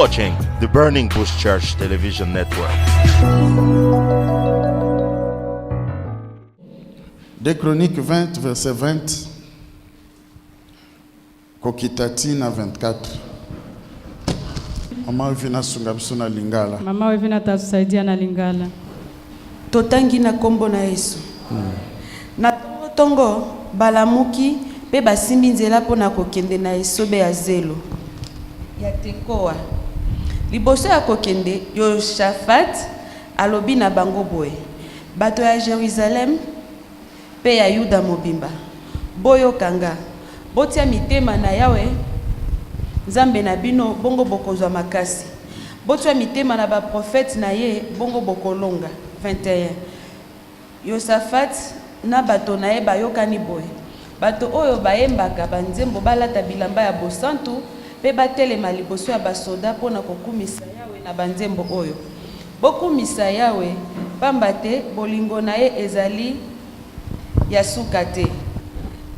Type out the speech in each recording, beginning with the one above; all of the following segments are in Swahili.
watching the Burning Bush Church Television Network. 2 Chroniques 20, verset 20. Kokitatina 24. Mama wivina sungabisu na lingala. Mama wivina tatusaidia na lingala. Totangi na kombo na Yesu. Na tongo balamuki pe basimbi nzela pona kokende na esobe ya zelo. Ya tekoa. Liboso ya kokende Yoshafat alobi na bango boye. Bato ya Jerusalem pe ya Yuda mobimba. Boyo kanga. Botia mitema na Yawe. Nzambe na bino bongo bokozwa makasi. Botia mitema na ba prophète na ye bongo bokolonga. 21. Yosafat na bato na ye bayokani boye. Bato oyo bayembaka banzembo balata bilamba ya bosantu pe batelema liboso ya basoda pona kokumisa Yawe na banzembo oyo. Bokumisa Yawe pamba te bolingo na ye ezali ya suka te.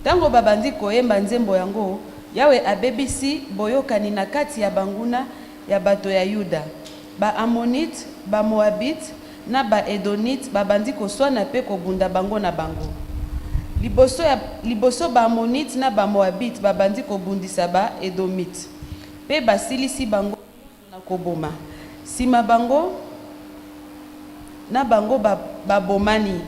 Tango babandi koyemba nzembo yango, Yawe abebisi boyokani na kati ya banguna ya bato ya Yuda. Ba Amonite, ba Moabite, na ba Edonite babandi koswana pe kobunda bango na bango. Liboso ba Amonite na ba Moabite babandi kobundisa ba Edomite. Pe basilisi bango na koboma. Sima bango na bango babomani.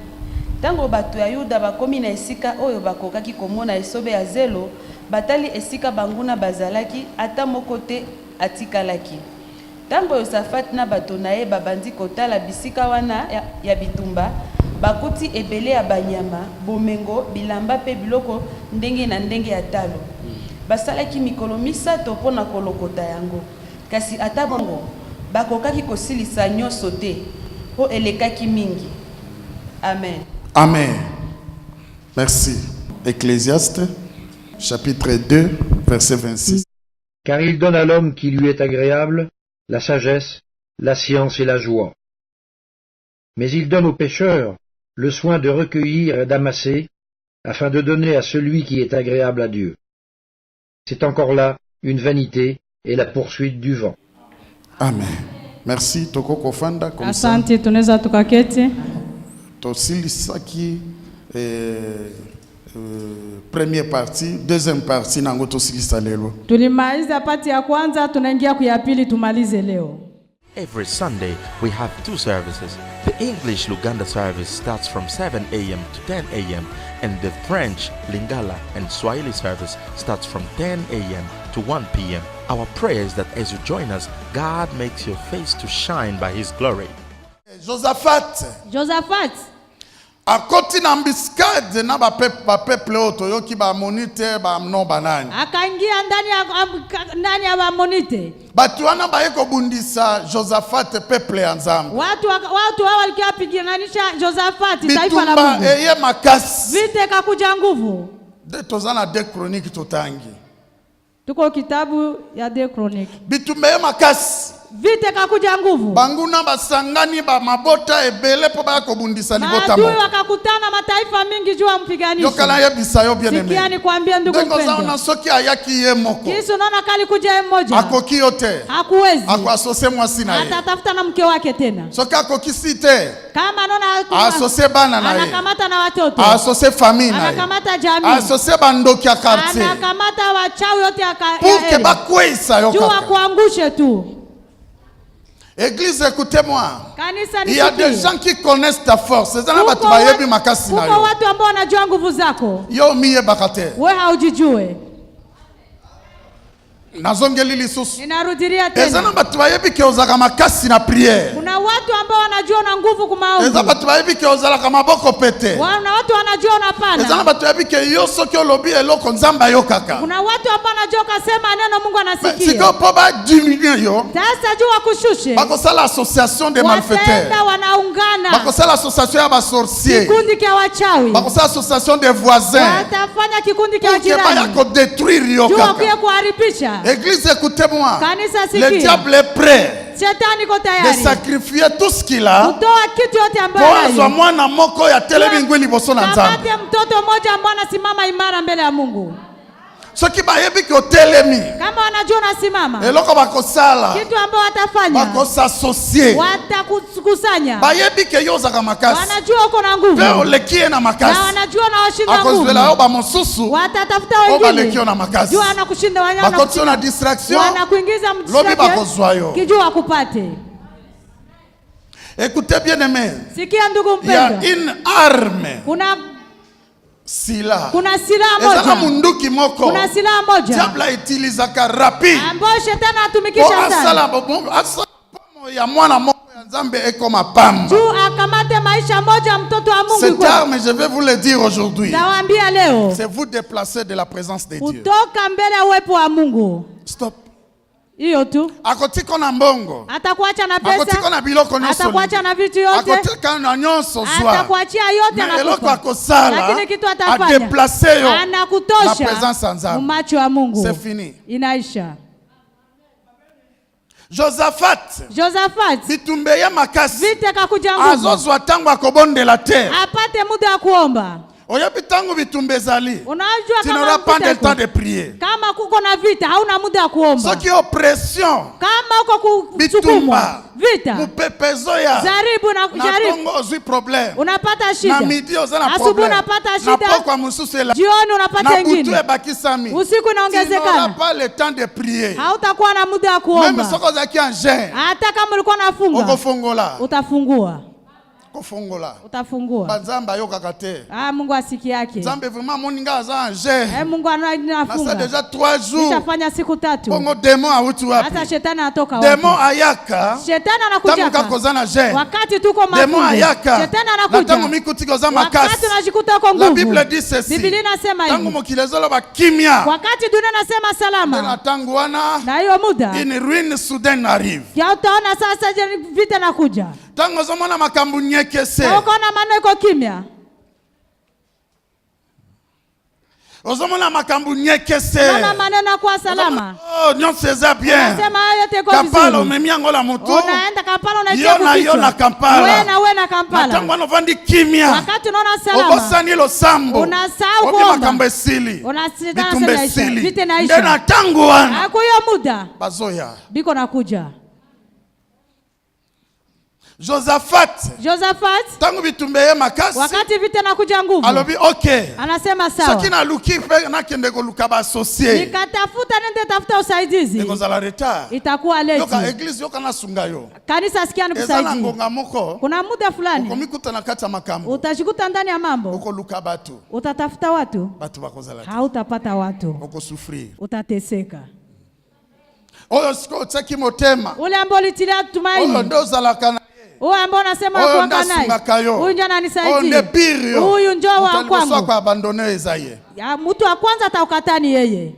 Tango bato ya Yuda bakomi na esika oyo bakokaki komona esobe ya zelo, batali esika banguna bazalaki ata moko te atikalaki. Tango Yosafat na bato na ye babandi kotala bisika wana ya bitumba, bakuti ebele ya banyama, bomengo, bilamba pe biloko ndenge na ndenge ya talo. Basalaki mikolo misato pona kolokota yango. Kasi ata bongo bakokaki kosilisa nyonso te po elekaki mingi. Amen. Amen. Merci. Ecclésiaste, chapitre 2, verset 26. Car il donne à l'homme qui lui est agréable la sagesse, la science et la joie. Mais il donne aux pécheurs le soin de recueillir et d'amasser, afin de donner à celui qui est agréable à Dieu. C'est encore là une vanité et la poursuite du vent. Amen. Merci. Toko kofanda comme ça. Asante, tunaweza tukaketi. Tosilisaki première partie, deuxième partie nango tosilisa lelo. Tulimaliza pati ya kwanza, tunaingia kuya pili tumalize leo. Every Sunday, we have two services. The English Luganda service starts from 7 a.m. to 10 a.m. and the French, Lingala and Swahili service starts from 10 a.m. to 1 p.m. Our prayer is that as you join us, God makes your face to shine by His glory. Josaphat akoti na mbiskade na ba peuple oto yoki ba monite ba no banani akaingia ndani ya ba monite. Batu wana baeko bundisa Josaphat peuple ya Nzambe. Watu hao walikuwa piganisha Josaphat taifa la Mungu. Bitumba eye makasi. Vite kakuja nguvu. De tozana 2 Chroniques totangi. Tuko kitabu ya 2 Chroniques. Bitumba eye makasi. Vite kakuja nguvu. Banguna basangani ba mabota ebele po ba kobundisa libota mo. Adui wakakutana mataifa mingi juu ampiganisha. Yokala yebisa yo bien aimé. Sikia ni kuambia ndugu mpendwa. Ndengo zaona soki ayaki ye moko. Kisu naona kali kuja ye mmoja. Akoki yote. Hakuwezi. Akwasose mwasi na ye. Atatafuta na mke wake tena. Soki akokisi te. Kama naona asose bana na ye. Anakamata na watoto. Asose famille na ye. Anakamata jamii. Asose bandoki ya quartier. Anakamata wachawi yote ya pour que bakwesa yo kaka. Jua kuangushe tu. Église, écoutez-moi. Il y a des gens qui connaissent ta force. Kuko watu ambao wanajua nguvu zako. Yo miye bakate. Wewe haujijue. Nazongeli lisusu. Ninarudilia tena. Ezana batu bayebi ke ozaka makasi na prière. Kuna watu ambao wanajua na nguvu kwa maombi. Ezana batu bayebi ke ozala maboko pete. Wana watu wanajua na pana. Ezana batu bayebi ke yoso ke olobi eloko Nzamba yo kaka. Kuna watu ambao wanajua kasema neno Mungu anasikia. Siko po ba diminuer yo. Sasa jua kushushe. Bakosala association des malfaiteurs. Wataenda wanaungana. Bakosala association ya ba sorciers. Kikundi kia wachawi. Bakosala association des voisins. Watafanya kikundi kia jirani. Baya ko détruire yo kaka. Jua kia kuharibisha. Église, écoutez-moi. Le diable est prêt de sacrifier tout ce qu'il a pour azwa mwana moko ya telemi ngwe liboso na Nzambe. soki bayebi ki otelemi kama wanajua unasimama, eloko bakosala kitu ambao watafanya, bakosasosiye, watakukusanya. bayebi ke yo ozaka makasi, Wanajua uko na nguvu, pe olekie na makasi, na wanajua na washinda nguvu, akozwela yo bamosusu watatafuta obalekio na wengine, makasi, jua anakushinda, bakotio na distraction, wanakuingiza lobi bakozwa yo. kijua kupate. Écoutez bien aimé, Sikia ndugu il y a mpendwa, une arme, kuna silaha silaha ezala moja, munduki moko kuna silaha moja diable aitilizaka rapide ambayo shetani po atumikisha sana asala pomo ya mwana moko ya Nzambe ekoma pamba. juu akamate maisha moja mtoto wa Mungu. Cette arme, je vais vous le dire aujourd'hui, Nawaambia leo, c'est vous déplacer de la présence de Dieu. kutoka mbele ya uwepo wa Mungu. Stop. Hiyo tu. Akotiko na mbongo, Atakuacha na akotiko pesa, na biloko nyonso, atakuacha na vitu yote, akotiko na nyonso zwa, atakuachia yote mais eloko anakupa. akosala Lakini kitu a atafanya, déplacer yo na anakutosha présence ya Nzambe. macho ya Mungu. C'est fini. Inaisha. Josaphat bitumbe ya makasi Vita kakuja nguvu, azozwa tango akobondela te. apate muda wa kuomba. Oyebi tango bitumbe ezali, Unajua tu kama n'auras pas vita de temps iko, de prier. kama kuko na vita hauna muda wa kuomba. Soki oppression Kama uko bitumba kusukumwa vita, mupepezo ya jaribu na na jaribu, Kongo ozwi problème, unapata na shida. midi oza na Asubuhi problème, unapata na shida, pokwa mususu ela, jioni unapata na butu ingine, ebakisami, usiku tu inaongezekana, n'auras pas le temps de prier. hautakuwa na muda wa Même kuomba. soko ozalaki en jeûne, Hata kama ulikuwa nafunga, okofongola utafungua, kofongola utafungua. banzambe ayokaka te. Mungu asiki yake. Nzambe vraiment moninga aza en jeûne, Mungu nasa anafunga. déjà 3 jours, Nitafanya siku 3. bongo démon awuti Sasa wapi? shetani anatoka wapi? Démon ayaka Shetani tango anakuja kakoza na jeûne, wakati tuko démon mafungo. ayaka Shetani na anakuja tango mikuti koza wakati makasi. unajikuta uko La nguvu. Bible dit ceci, Biblia inasema tango hivi, mokili ezoloba kimia, wakati dunia inasema na salama, tango wana na hiyo muda une ruine soudaine arrive. ya utaona sasa vita nakuja, Tango ozomona makambo nyekese, na ukaona maneno iko kimya, ozomona makambo nyekese, unaona maneno kwa salama, oh nyonso eza bien, unasema hayo yote iko Kampala vizuri. omemi yango la mutu, Unaenda Kampala yo unaitia na yo na kukichwa, Kampala, wewe na wewe na na Kampala. tango wana ovandi kimia, Wakati unaona salama, obosani losambo, unasahau obi kuomba, makambo esili, unasita bitumba naisha, esili, vita nde naisha. na tango wana Kwa hiyo muda bazoya. biko nakuja. Josaphat tango bitumbe ye makasi, wakati vita nakuja nguvu, alobi okay, anasema sawa, soki naluki mpe nakende koluka baasocie, nikatafuta nende tafuta usaidizi, ekozala retard. itakuwa Yoka leti. eglise yoka nasunga yo, Kanisa sikia eza na nikusaidie. ngonga moko Kuna muda fulani okomikuta na kati ya makambo, utajikuta ndani ya mambo, okoluka bato utatafuta watu, bakozala te, hautapata watu, okosufrir. utateseka. Oyo siko otiaki motema, Ule ambao ulitilia oyo tumaini, nde ozalaka na huyu ambao unasema oyo kuwaka nde asungaka naye, yo, huyu ndio oyo nde ananisaidia, pire yo, huyu njoo wa moto ya liboso kwangu. akoabandone eza ye. Ya mtu wa kwanza ataukatani yeye.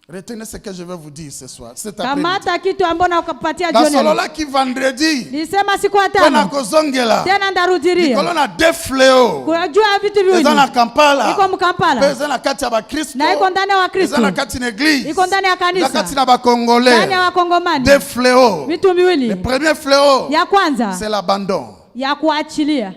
Retenez ce que je vais vous dire ce soir, cet après-midi. Kamata kitu ambao nakupatia jioni. Nasololaki vendredi, Nilisema siku ya pona tano kozongela, tena ndarudiria. likolo na deux fléaux, Kujua vitu viwili. eza na Kampala, Iko Mkampala. pe eza na kati ya bakristo, Na iko ndani ya Wakristo. eza na kati na église, Iko ndani ya eza kanisa. kati na bakongolais. Ndani ya Wakongomani. Deux fléaux. Vitu Le viwili. premier fléau, Ya kwanza c'est l'abandon. ya kuachilia.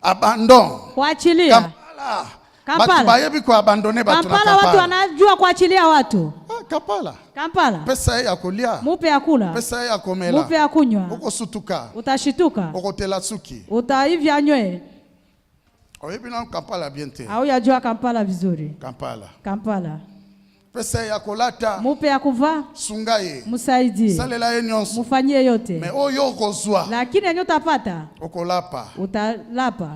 Abandon. Kuachilia. Kampala. Kampala. Batu bayebi ko abandonner batu na Kampala watu Kampala. wanajua kuachilia watu. Kampala. Kampala. Pesa ya kolia. Mupe ya kula. Pesa ya komela. Mupe ya kunywa. Oko sutuka. Utashituka. Oko tela suki. Utaivya nywe. Oyebi na Kampala bien te. Au yajua Kampala vizuri. Kampala. Kampala. Pesa ya kolata. Mupe ya kuvaa. Sungaye. Musaidie. Salela ye nyonso. Mufanyie yote. Mais oyo okozwa. Lakini yenye utapata Okolapa. utalapa.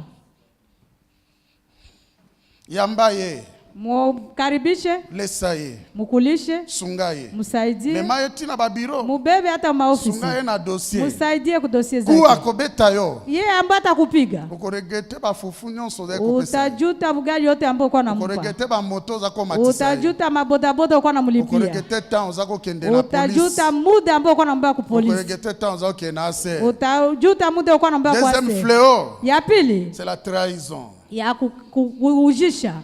Yamba ye. Mukaribishe, Lesa ye. mukulishe, Sungaye. musaidie, Mema ye tina babiro. mubebe hata maofisi. Sungaye na dossier. Musaidie kudosie Ku zake. akobeta yo. Yeye ambaye atakupiga Okoregete bafufu nyonso za kopesa. utajuta bugali yote ambayo uko namupa. Okoregete ba moto za komatisa. Utajuta mabodaboda uko namlipia. Okoregete temps za kokende na police. Utajuta muda ambao uko nambia ku polisi. Okoregete temps za kokende na ase. Utajuta muda uko nambia kwa Deuxième ase. fléau, Ya pili c'est la trahison. ya kuujisha.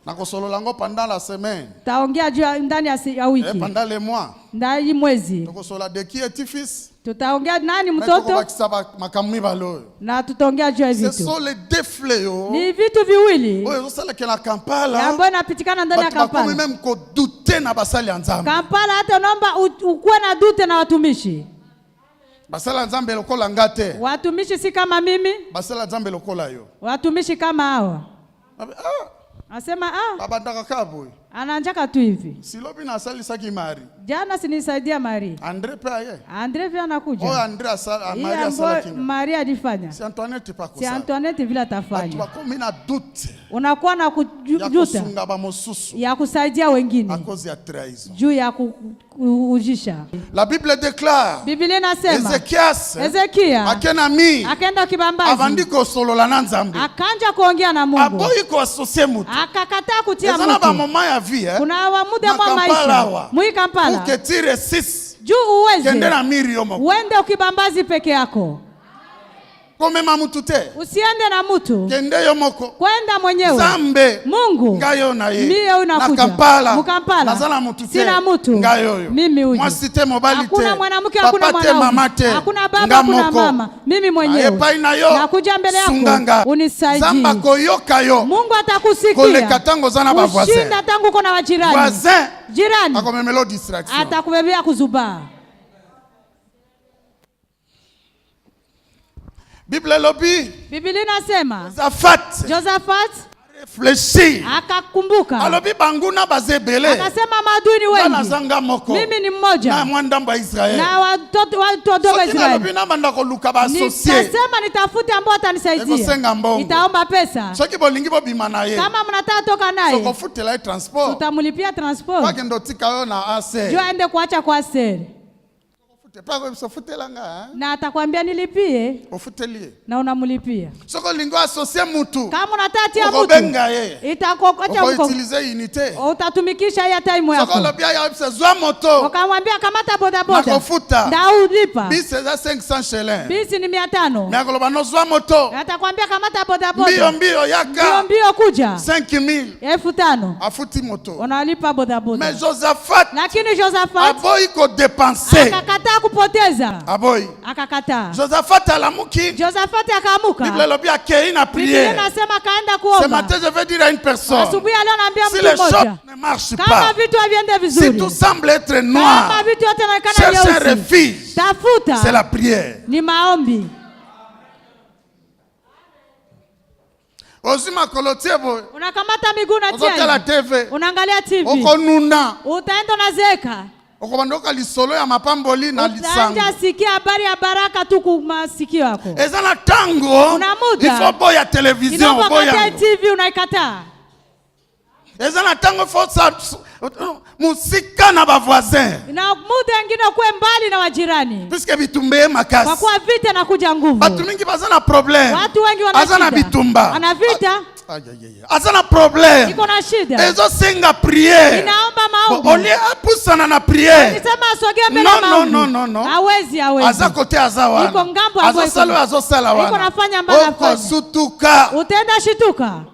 nakosolola ngo pendant la semaine. Taongea juu ndani ya wiki. Pendant les mois. Ndani mwezi. Tokosola de qui est fils? Tutaongea nani mtoto? Na tutaongea juu ya vitu. Ce sont les deux fléaux. Ni vitu viwili. Oyo sala ke na Kampala. Ambayo napitikana ndani ya Kampala. Bakome même ko douter na basali ya Nzambe. Kampala hata naomba ukuwe na dute na watumishi. Basala Nzambe lokola ngate. Watumishi si kama mimi. Basala Nzambe lokola yo. Watumishi kama hawa. Asema baba ndaka kabu. Ananjaka tu hivi. Silobi na asali saki Mari. Jana sinisaidia Mari. Andre pia ye. Andre pia anakuja. Oh Andre Maria asala kinga. Maria alifanya. Si Antoinette pa Si Antoinette vile atafanya. Watu mina doute. Unakuwa na kujuta. Ya kusunga ba mosusu. Ya kusaidia wengine. A cause ya trahison. Juu ya kuujisha. La Bible déclare. Biblia inasema. Ezekia. Akenami. Akaenda kibambazi. Avandiko solola na Nzambe. Akanja kuongea na Mungu. Aboyi ko associer mutu. Akakataa kutia mtu. Ezana ba mama ya vie. Kuna wa muda mwa maisha. Mwi Kampala. Uketire 6. Juu uweze. Kende na miri yomo. Uende ukibambazi peke yako. Komema mtu te. Usiende na mtu. Kende yomoko. Kwenda mwenyewe. Zambe. Mungu. Ngayo na ye. Mie unakuja. Na Kampala. Mukampala. Nazala mtu te. Sina mtu. Ngayo yo. Mimi uji. Mwasite mobali te. Hakuna mwanamke, hakuna mwanaume. Hakuna baba, hakuna mama. Mimi mwenyewe. Nakuja mbele yako. Unisaidie. Zamba koyoka yo. Mungu atakusikia. Kole katango zana ba voisin. Ushinda tangu uko na wajirani. Voisin. Jirani. Akomemelo distraction. Atakubebea kuzubaa. Bible lobi. Biblia inasema Josaphat réfléchir. Akakumbuka. Alobi banguna bazebele. Akasema maadui ni wengi. Mimi ni mmoja. Na mwandamba Israeli. Na watoto wa Israeli. Alobi na banda koluka ba associé. Nitasema nitafute ambao atanisaidia. Nitaomba pesa. Soki bolingi bo bimana ye. Kama mnataka toka naye. Soko futela transport. Tutamlipia transport. Kwa kendo tika yo na ase. Jua ende kuacha kwa seri. Na atakwambia nilipie. Na unamlipia. Soko lingo associé mutu. Kama unataka tia mtu. Itakokocha uko. Utilize unité. Utatumikisha ya time yako. Soko lobia ya pesa zwa moto. Ukamwambia kamata bodaboda. Nakofuta. Ndio ulipa. Bisi za 500 shillings. Bisi ni 500. Na koloba no zwa moto. Atakwambia kamata bodaboda. Mbio yaka. Mbio kuja. 5000. 5000. Afuti moto. Unalipa bodaboda. Mais Josaphat. Lakini Josaphat. Aboyi ko dépenser. Akakataa kupoteza. Aboyi. Akakataa. Josaphat alamuki. Josaphat akaamuka. Bible lobi akei na prière. Biblia inasema kaenda kuomba. Ce matin je vais dire à une personne. Asubuhi leo naambia mtu mmoja. Si les choses ne marchent pas. Kama vitu haviende vizuri. Si tout semble être noir. Kama vitu yote yanaonekana nyeusi. Cherche un refuge. Tafuta. C'est la prière. Ni maombi. Ozima kolotiebo. Unakamata miguu na tia. Ukotela TV. Unaangalia TV. Ukonuna. Utaenda unazeka. Ukobandoka lisolo ya mapamboli na lisango. Utaanza sikia habari ya baraka tu kwa masikio yako. Ezana tango. Una muda. Il faut boya television boya. TV unaikataa. Ezana tango forza musika na ba voisin. Na muda ngine kwa mbali na wajirani. Puisque bitumbe makasi. Kwa kuwa vita na kuja nguvu. Watu mingi bazana problem. Watu wengi wana shida. Azana bitumba. Ana vita. Azana problem. Iko na shida. Ezo senga prière. Inaomba maombi. Olie apusana na prière. Nisema asogea mbele ya maombi. No. Hawezi. Aza kote azawana. Iko ngambo hapo. Azosala wana. Iko nafanya mbaya. Oko sutuka. Utaenda shituka.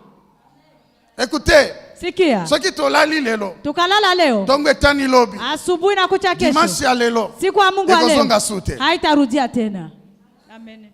Écoutez. Sikia. Soki tolali lelo. Tukalala leo. Tongo etani lobi. Asubuhi na kucha kesho. Dimanche ya lelo. Siku ya Mungu leo. Ekosonga sute. Haitarudia tena. Amen.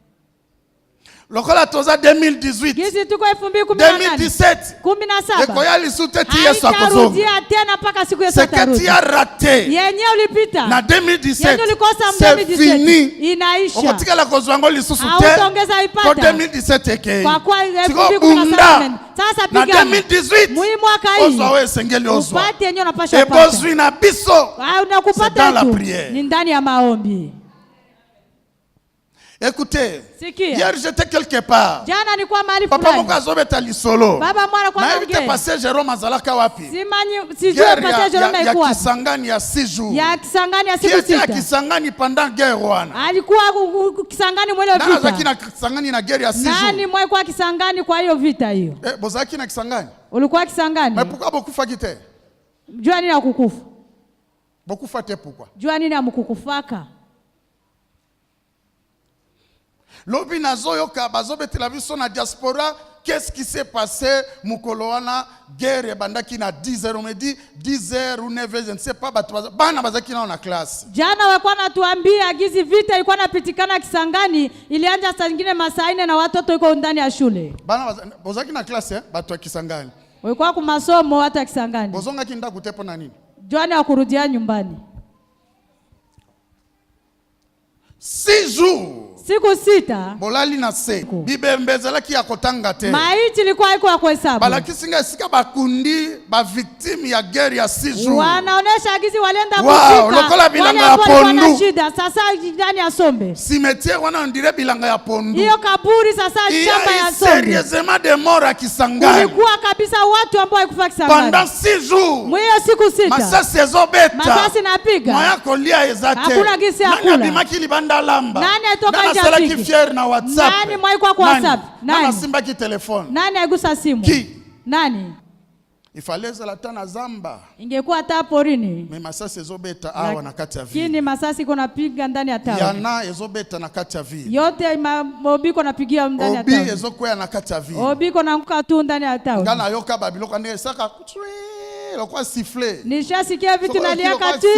Lokola toza 2018. Gizi tuko 2018. 2017. Ekoyali sute tiye sa kozonga. Haitarudia tena mpaka siku Yesu atarudi. Seketia raté. Yenye ulipita. Na 2017. Yenye ulikosa 2017. Fini. Inaisha. Okotika la kozwango lisusu te. Hautaongeza ipata. Kwa 2017 ekei. Kwa 2017. Sasa na pigana. 2018. Mwi mwaka hii. Ozo we sengeli ozwa. Upate yenye unapasha kupata. Ebozwi na biso. Unakupata tu. Ni ndani ya maombi. Écoutez, Sikia. Hier j'étais quelque part. Jana nilikuwa mahali fulani. Papa moko azobeta lisolo. Baba mwana kwa ngeni. Na passé Jérôme azalaka wapi? Sijue passé Jérôme iko wapi. Ya Kisangani ya 6 jours. Ya Kisangani ya siku 6. Ya Kisangani pendant guerre wana. Alikuwa Kisangani mwele vita. Nani azaki na Kisangani na guerre ya 6 jours? Nani mwe kwa Kisangani kwa hiyo vita hiyo? Bozaki na Kisangani? Ulikuwa Kisangani? Mais pourquoi bokufa kite? Jua nini akukufa? Bokufa te pourquoi? Jua nini amkukufaka? Lobi nazoyoka bazobetela biso na diaspora. Qu'est-ce qui s'est passé mukoloana guerre bandaki na 10h, on me dit 10h ou 9h, je ne sais pas, bana bazaki na classe. Jana walikuwa natuambia gizi vita ilikuwa napitikana Kisangani, ilianza saa nyingine masaa 4 na watoto yuko ndani ya shule. Bana bazaki na classe batu wa Kisangani. Walikuwa kwa masomo hata Kisangani. Bozonga kinda kutepo na nini? Joani wakurudia nyumbani. 6 jours. Siku 6 bolali na se bibembezela ki akotanga te maiti ilikuwa iko ya kuhesabu balakisinga sika bakundi ba victime ya guerre ya 6 jours wanaonesha gizi walienda kushika lokola bilanga ya pondu sasa ndani ya sombe cimetière wana ndire bilanga ya pondu hiyo kaburi sasa shamba ya sombe sérieusement des morts à Kisangani kulikuwa kabisa watu ambao walikufa Kisangani pendant 6 jours mwiyo siku 6 masasi ezobeta masasi napiga moya kolia ezate hakuna gisi ya kula nani bimaki libanda lamba nani atoka nani ki fier na WhatsApp nani mwaikwa kwa WhatsApp nani simba ki telefone nani aigusa simu ki nani ifaleza la tana zamba ingekuwa hata porini me masasi ezobeta awa na kati ya vile kini masasi kuna piga ndani ya tawi yana ezobeta na kati ya vile yote obiko napigia ndani ya tawi obi ezokwea na kati ya vile obiko naanguka tu ndani ya tawi ngana yoka babiloko ne saka lokwa siffler nishasikia vitu naliaka tu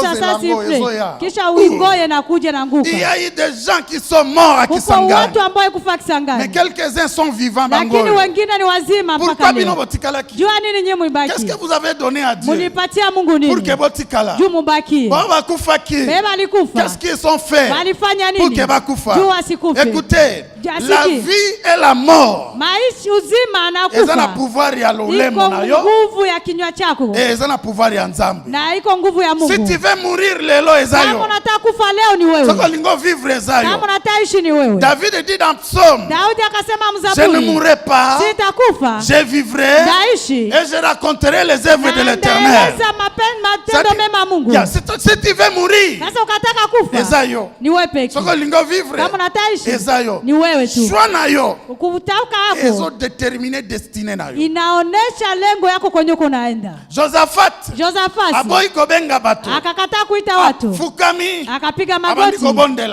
sasa siffler kisha uingoye na kuja na nguka il y a eu des gens qui sont morts à Kisangani kwa watu ambao kufa Kisangani mais quelques-uns sont vivants bango lakini wengine ni wazima mpaka leo jua nini nyinyi mbaki qu'est-ce que vous avez donné à Dieu mlipatia Mungu nini pour que botikala juu mbaki baba kufa ki beba alikufa qu'est-ce qu'ils sont fait walifanya nini pour que bakufa juu asikufe écoutez la vie et la mort maisha uzima na kufa ezana pouvoir ya lolemo na yo nguvu ya kinywa chako ezana pouvoir ya nzambe na iko nguvu ya Mungu si tu veux mourir lelo ezayo kama unataka kufa leo ni wewe soko lingo vivre ezayo kama unataka ishi ni wewe David dit dans Psaume Daudi akasema mzaburi je ne mourrai pas sitakufa je vivrai naishi et je raconterai les œuvres de l'Éternel matendo mema Mungu si tu veux mourir sasa ukataka kufa ezayo ni wewe pekee soko lingo vivre kama unataka ishi ezayo ni wewe tu choix na yo ukutaka hapo ezo déterminer destinée na yo inaonesha lengo yako kwenye uko naenda Josaphat aboyi kobenga bato akakataa kuita watu fukami akapiga magoti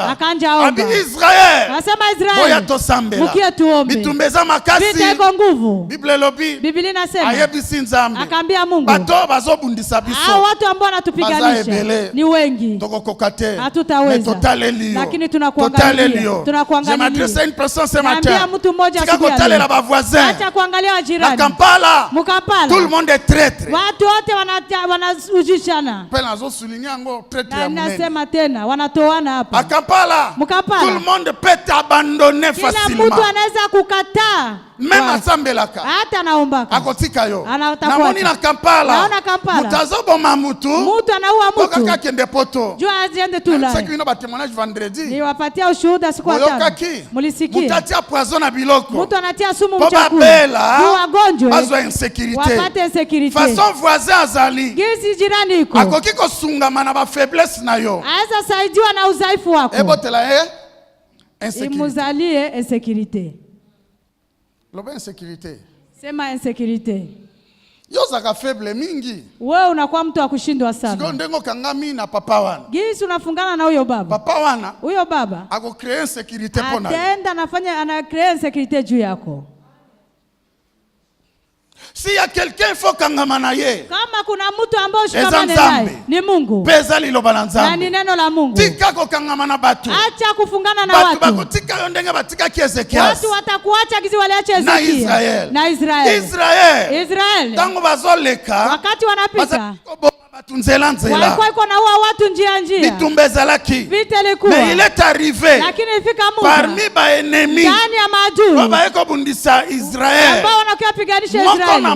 akanja omba Israel akasema Israeli boya tosambela mukie tuombe bitumbeza makasi vita iko nguvu Biblia lobi Biblia inasema ayebisi nzambe akaambia Mungu bato bazobundisa biso hao watu ambao wanatupiganisha ni wengi tokokoka te hatutaweza lakini tunakuangalia je m'adresse à une personne ce matin mtu mmoja sikakotalela ba voisins acha kuangalia wajirani Kampala Mkampala tout le monde est traître watu wote wanajishana pena zo souligner ngo traître ya munene nasema tena wanatoana hapa Kampala Mkampala tout le monde peut abandonner facilement kila mtu anaweza kukataa même asambelaka hata naombaka akotika yo namoni na Kampala mutazoboma mutu anaua mtu kaka kende poto jua aziende tu la sasa kino ba témoignage vendredi niwapatia ushuhuda siku ya tano mulisikia mutatia poison na biloko mtu anatia sumu mchakula juu wagonjwa bazwa insécurité wapate insécurité façon voisin azali gizi jirani iko akoki kosungama na ba faiblesse na yo aweza saidiwa na udhaifu wako ebotela insécurité imuzalie insécurité loba insécurité sema insécurité yo zaka faible mingi wewe unakuwa mtu wa kushindwa sana sio ndengo kangami na papa wana gisi unafungana na huyo baba papa wana huyo baba ako créer insécurité pona atenda ana créer insécurité juu yako si ya quelqu'un faut kangama ye kama kuna mtu ambaye ushikamane naye ni Mungu pesa liloba na nzambe na ni neno la Mungu tika ko kangama na batu acha kufungana na watu batu bakutika yo ndenge batika Ezekiel watu watakuacha gizi waliacha Ezekiel na Israel tango bazoleka wakati wanapita batunzela nzela walikuwa iko na watu njia bitumbeza laki vita ilikuwa mais il est arrivé lakini ifika muda parmi ba ennemis ndani ya maadui baba yako bundisa Israel ambao wanakipiganisha Israeli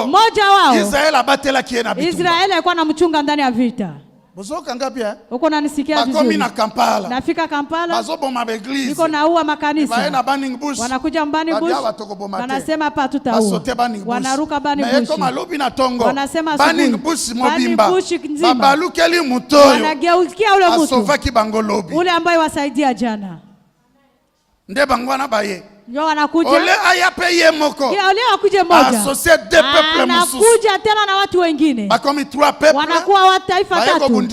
mmoja wao Israel abatela kiena bitumba Israeli alikuwa anamchunga ndani ya vita bozoka ngapi uko unanisikia vizuri bakomi na Kampala nafika Kampala bazoboma ba église niko naua makanisa baena Burning Bush wanakuja Burning Bush wanasema hapa tutaua wanaruka Burning Bush na malobi na tongo wanasema Burning Bush mobimba nzima babalukeli mutoyo wanageukia ule mtu asova ki bangolobi ule ambaye wasaidia jana nde bangwana baye Ndio wanakuja. Ole ayape moko. Ole akuje moja. Associé deux peuples mususu. Anakuja tena na watu wengine. Bakomi trois peuples. Wanakuwa watu taifa tatu.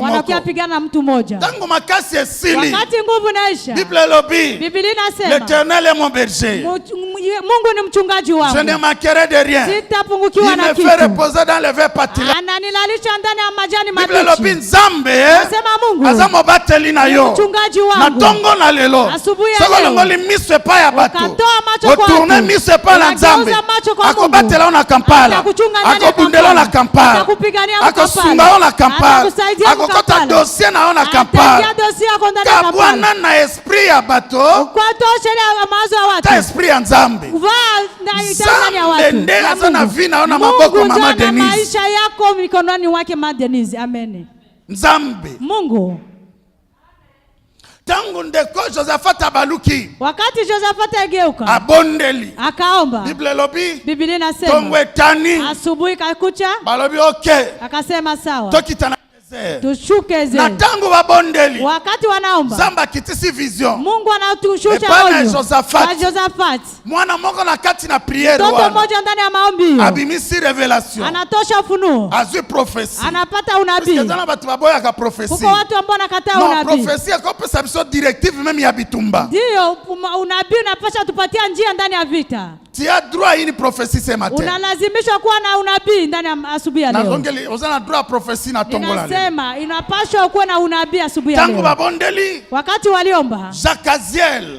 Wanakuwa pigana mtu moja. Tangu makasi esili. Wakati nguvu naisha. Biblia lobi. Biblia inasema. L'Éternel est mon berger. Mungu ni mchungaji wangu. Je ne manquerai de rien. Sitapungukiwa na kitu. Il me fait reposer dans les verts pâturages. Ananilalisha ndani ya majani mabichi. Biblia lobi nzambe. Nasema Mungu. Azamo bateli na yo. Mchungaji wangu. Na tongo na lelo. Asubuhi ya lelo. leo. Soko ngoli miswe pa ya bato. Ukatoa macho kwa Otourne miswe pa na nzambe. Akobatela na Kampala. Akobundela na Kampala. Akupigania Akosunga na Kampala. Akokota dossier na na Kampala. Kabwana na esprit ya bato. Kwa toshele ya mawazo ya watu. Ta esprit ya nzambe. Ndani ya watu. Ndenge zana vina ona maboko mama Denise. Maisha yako mikononi wake mama Denise. Amen. Nzambe. Mungu. Tangu ndeko Josaphat abaluki. Wakati Josaphat ageuka. Abondeli. Akaomba. Biblia lobi. Biblia inasema. Tongwe tani. Asubuhi kakucha. Balobi okay. Akasema sawa. Tokitana. Tushuke ze. Na tangu wabondeli. Wakati wanaomba. Zamba kitisi vision. Mungu anatushusha onyo. Josaphat. Mwana moko na kati na priere wana. Toto moja ndani ya maombi. Abimisi revelation. Anatosha ufunuo. Azui prophecy. Anapata unabii. Sikazana batu baboya ka prophecy. Kuko watu ambao nakataa unabii. No, prophecy ko pesa biso directive meme ya bitumba. Ndio, unabii unapasha tupatia njia ndani ya vita. Tia droit ini prophecy ce matin. Unalazimishwa kuwa na unabii ndani ya asubuhi ya leo. Na zongeli ozana droit prophecy na tongola leo. Nasema inapaswa kuwa na unabii asubuhi ya leo. Tangu babondeli. Wakati waliomba. Jakaziel.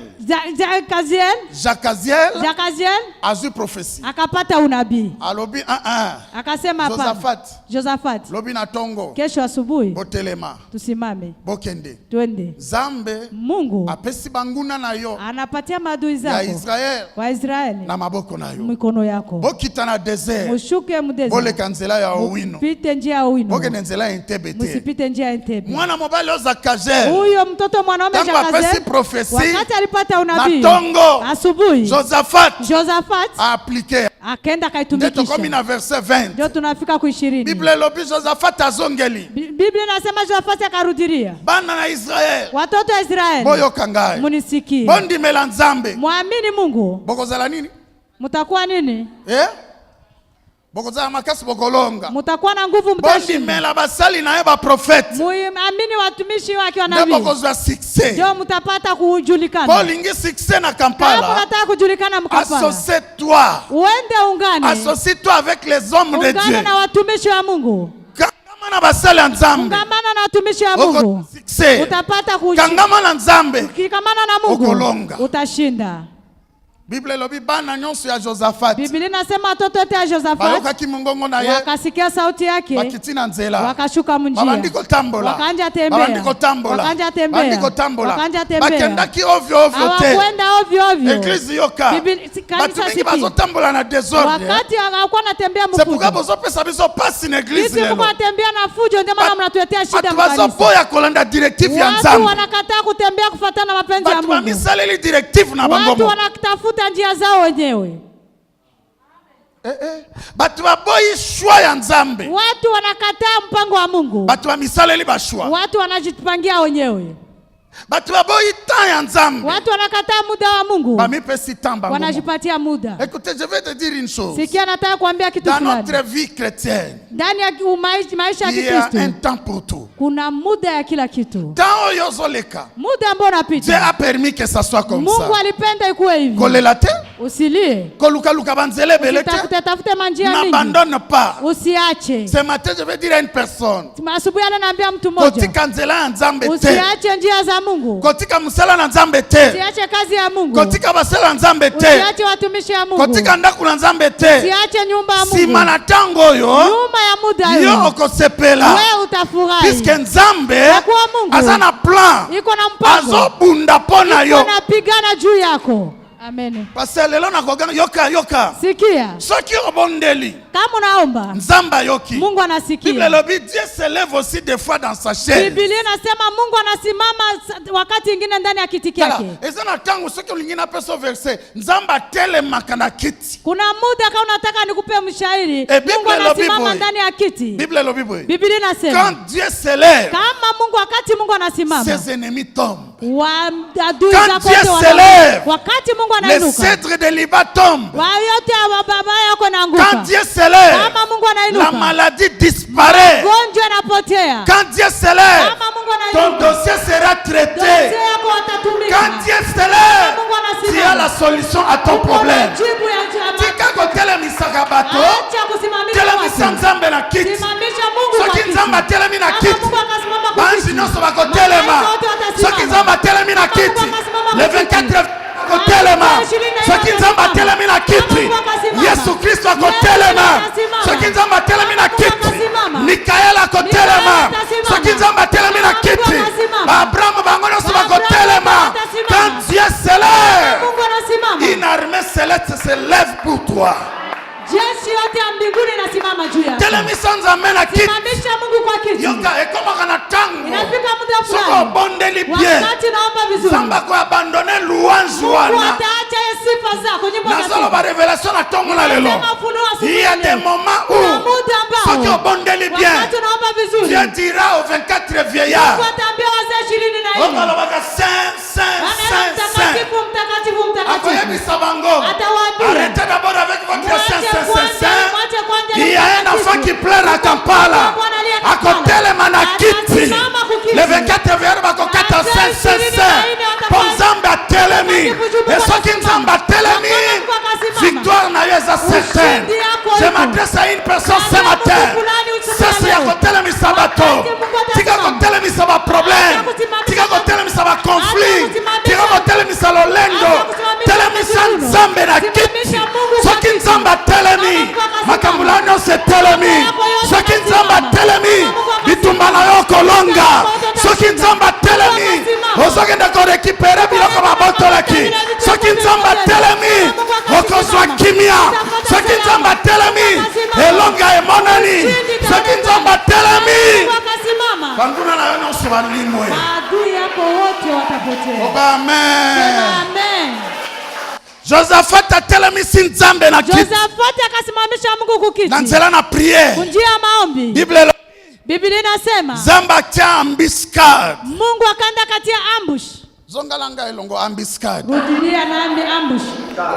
Azui prophecy. Akapata unabii. Alobi Akasema hapa. Josaphat. Lobi na tongo. Kesho asubuhi. Botelema. Tusimame. Bokende. Twende. Zambe. Mungu. Apesi banguna na yo. Anapatia maadui zako. Ya Israel. Wa Israeli. Na maboko na yo. Mikono yako. Bokita na desert. Mushuke mu desert. Bole kanzela ya Owino. Pite njia ya Owino. Boke nenzela Entebbe. Musipite njia ya Entebbe. Mwana mobali oza Kazel. Huyo mtoto mwanaume Jakazel. Wakati alipata unabii. Na tongo. Asubuhi. Josaphat. Appliqué. Akaenda kaitumikisha. Ndio komi na verset 20. Ndio tunafika ku 20. Biblia lobi Josaphat azongeli. Biblia inasema Josaphat akarudilia. Bana na Israel. Watoto wa Israeli. Boyo kangai. Munisikie. Bondi melanzambe. Muamini Mungu. Bokozala nini? Mutakuwa nini? Bokozala makasi bokolonga. Mutakuwa na nguvu mtashinda. Bondi mela basali na eba prophet. Muamini watumishi wake wa nabii. Bokozwa success. Ndio mtapata kujulikana. Paulingi success na Kampala. Kama unataka kujulikana Kampala. Associe-toi. Uende ungane. Associe-toi avec les hommes de Dieu. Ungana na watumishi wa Mungu. Kangama na basali ya Nzambe. Kangamana na watumishi wa Mungu. Utapata kujulikana. Kangama na Nzambe. Ukikamana na Mungu. Ukolonga. Utashinda. Biblia lobi bana nyonso ya Josaphat. Biblia inasema watoto wote ya Josaphat. Bayoka kimongongo na ye. Wakasikia sauti yake. Bakitina nzela. Wakashuka mnjia. Babandiko tambola. Wakanja tembea. Babandiko tambola. Wakanja tembea. Babandiko tambola. Wakanja tembea. Bakendaki ovyo ovyo te. Hawakwenda ovyo ovyo. Eglise yoka. Kanisa siki. Bazo tambola na désordre. Wakati hawakuwa natembea mfujo. C'est pourquoi bozo pesa biso passe in église lelo. Sisi mnatembea na fujo ndio maana mnatuletea shida mkanisa. Bazo boya kolanda directive ya Nzambe. Watu wanakataa kutembea kufuatana na mapenzi ya Mungu. Watu wamisaleli directive na bangomo. Watu wanatafuta njia zao wenyewe. Batu baboyi shwa ya Nzambe. Watu wanakataa mpango wa Mungu. Batu wamisaleli bashwa. Watu wanajipangia wenyewe. Batu baboyi temps ya Nzambe. Watu wanakataa muda wa Mungu. Bamipesi temps bangomo. Wanajipatia muda. Écoutez, je vais te dire une chose. Sikia nataka kuambia kitu fulani. Dans notre vie chrétienne. Ndani ya maisha ya Kristo. Il y a un temps pour tout. Kuna muda ya kila kitu. Temps yozoleka. Muda ambao unapita. Dieu a permis que ça soit comme ça. Mungu alipenda ikuwe hivi. Kolela te. Usilie. Koluka banzele belete. Tafute manjia mingi. N'abandonne pas. Usiache. Ce matin je vais dire à une personne. Asubuhi naambia mtu mmoja. Kotika nzela ya Nzambe te. Usiache njia za Mungu. Kotika musala na Nzambe te. Usiache kazi ya Mungu. Kotika basala Nzambe te. Usiache watumishi ya Mungu. Kotika ndaku na Nzambe te. Usiache nyumba ya Mungu. Sima na tango yo. Nyuma ya muda yo. Yo okosepela. Wewe utafurahi. Puisque Nzambe azana plan. Iko na mpango. Azobunda pona yo. Iko napigana juu yako. Amen. Parce lelo na kogana yoka. Sikia. Soki obondeli. Kama unaomba. Nzamba yoki. Mungu anasikia. Biblia lobi Dieu se lève aussi des fois dans sa chaise. Biblia inasema Mungu anasimama wakati mwingine ndani ya kiti chake. Ezana tangu soki ulingina peso verset. Nzamba tele makana kiti. Kuna muda kama unataka nikupe mshairi. Mungu anasimama ndani ya kiti. Biblia lobi boy. Biblia inasema. Quand Dieu se lève. Kama Mungu wakati Mungu anasimama. Ses ennemis tombent. Quand Dieu s'élève, les cèdres de Liba tombent. Quand Dieu s'élève, la maladie disparaît. Quand Dieu s'élève, ton dossier sera traité. Quand Dieu s'élève, tu as la solution à ton problème. Tika kotele misaka bato, tele misanzambe na kiti. Soki nzamba tele mina kiti, banzi nyonso bakotelema. Soki nzamba tele mina kiti, le 24 kotelema. Soki nzamba tele mina kiti, Yesu Kristo kotelema. Soki nzamba tele mina kiti, Mikaela kotelema. Soki nzamba tele mina kiti, Abraham bango nyonso bakotelema. Quand Dieu s'élève, une armée céleste se lève pour toi. Telemisanza mena kiti. Yoka ekoma kana tango. Soko bondeli bien. Samba ko abandonner louange wana. Nazalo ba révélation na tongo na lelo. Il y a des moments où soko bondeli bien. Dieu dira aux 24 vieillards. Arrêtez d'abord avec votre il y a un enfant qui pleure à Kampala. À côté les manakiti. Les 24 verres à côté Ponzamba telemi. Et ce qui nzamba telemi. Victoire n'a pas certaine. Je m'adresse à une personne ce matin. C'est à côté les misabato. Tika côté les misaba problème. Tika côté les misaba conflit. Tika côté les misalolendo. Telemisanzambe na kiti. Ce qui nzamba telemi. Makambulano se telemi. Soki nzamba telemi. Bitumbana yo kolonga. Soki nzamba telemi. Osoki ndako récupérer biloko babotolaki. Soki nzamba telemi. Okozwa kimia. Soki nzamba telemi. Elonga emonani. Soki nzamba telemi. Kanguna na yo nyonso balimwe. Maadui yako wote watapotea. Amen. Josaphat atelemi si nzambe na kiti. Josaphat akasimamisha Mungu kukiti. Na nzela na prière. Kunjia maombi. Biblia inasema Zamba tia ambuscade. Mungu akaenda katia ambush. Zongalanga elongo ambuscade. Rudilia na ambush.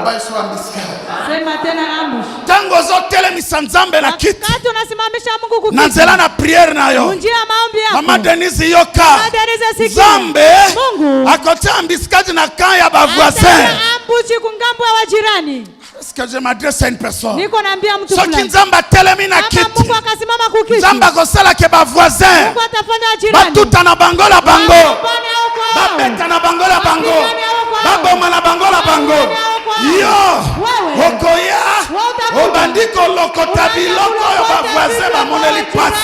Baiso ambuscade. Sema tena ambush. Tango zote misanzambe na kiti. Wakati unasimamisha Mungu kukiti. Na nzela na prière nayo. Kunjia maombi yako. Mama Denise yoka. Mama Denise sikia. Zambe. Mungu. Akotia ambuscade na kan ya ba voisin. Ambushi kungambo ya wajirani. Est-ce que je m'adresse à une personne? Niko naambia mtu fulani. Soki nzamba telemi na kiti. Mungu akasimama kukiti. Nzamba kosala ke ba voisin. Mungu atafanya jirani. Batuta na bangola bango. Babeta na bangola bango. Baboma na bangola bango. Yo. Okoya. Obandiko lokota biloko ya ba voisin ba moneli passe.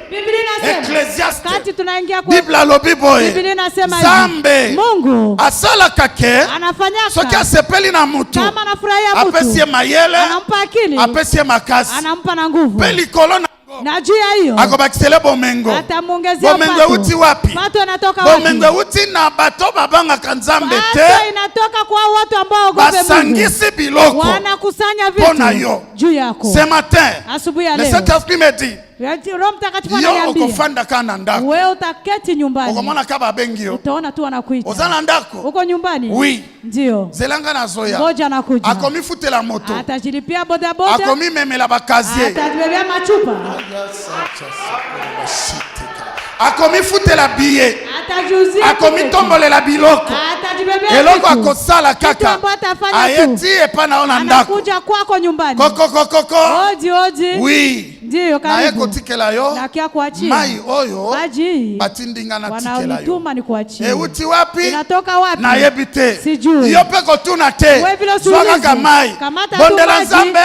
Biblia inasema Ecclesiastes. Kati tunaingia kwa Biblia lobi boy. Biblia inasema Zambe. Mungu asala kake. Anafanyaka. Soki asepeli na mutu. Kama anafurahia mtu. Apesie mayele. Anampa akili. Apesie makasi. Anampa na nguvu. Peli kolona. Na juu ya hiyo akobakisele bomengo. Atamuongezea pato. Bomengo uti wapi? Pato inatoka wapi? Bomengo uti na bato babanga kanzambe te. Pato inatoka kwa watu ambao ogope Mungu. Basangisi biloko. Wanakusanya vitu juu yako. Ce matin. Asubuhi ya leo. Le Saint-Esprit me dit. Roho Mtakatifu ananiambia. Yo ukofanda kana ndako. Wewe utaketi nyumbani. Ukomona kaba bengi yo. Utaona tu anakuita. Ozana ndako. Uko nyumbani? Oui. Ndio. Zelanga na zoya. Ngoja anakuja. Akomifutela moto. Atajilipia boda boda. Akomimemela bakazie. Atajibebea machupa. Akomifutela billet. Atajuzia. Akomitombolela biloko. Atajibebea. Eloko akosala kaka. Ayeti epana ona ndako. Anakuja kwako nyumbani. Koko. Oji. Oui. Ndio karibu. Na yeko tikela yo. Na kia kuachia. Mai oyo. Maji. Batindinga na tikela yo. Wanaonituma ni kuachia. Uti wapi? Inatoka wapi? Na yebite. Sijui. Yo peko tuna te. Wewe vile usulizi. Swaka kamai. Bondela nzambe.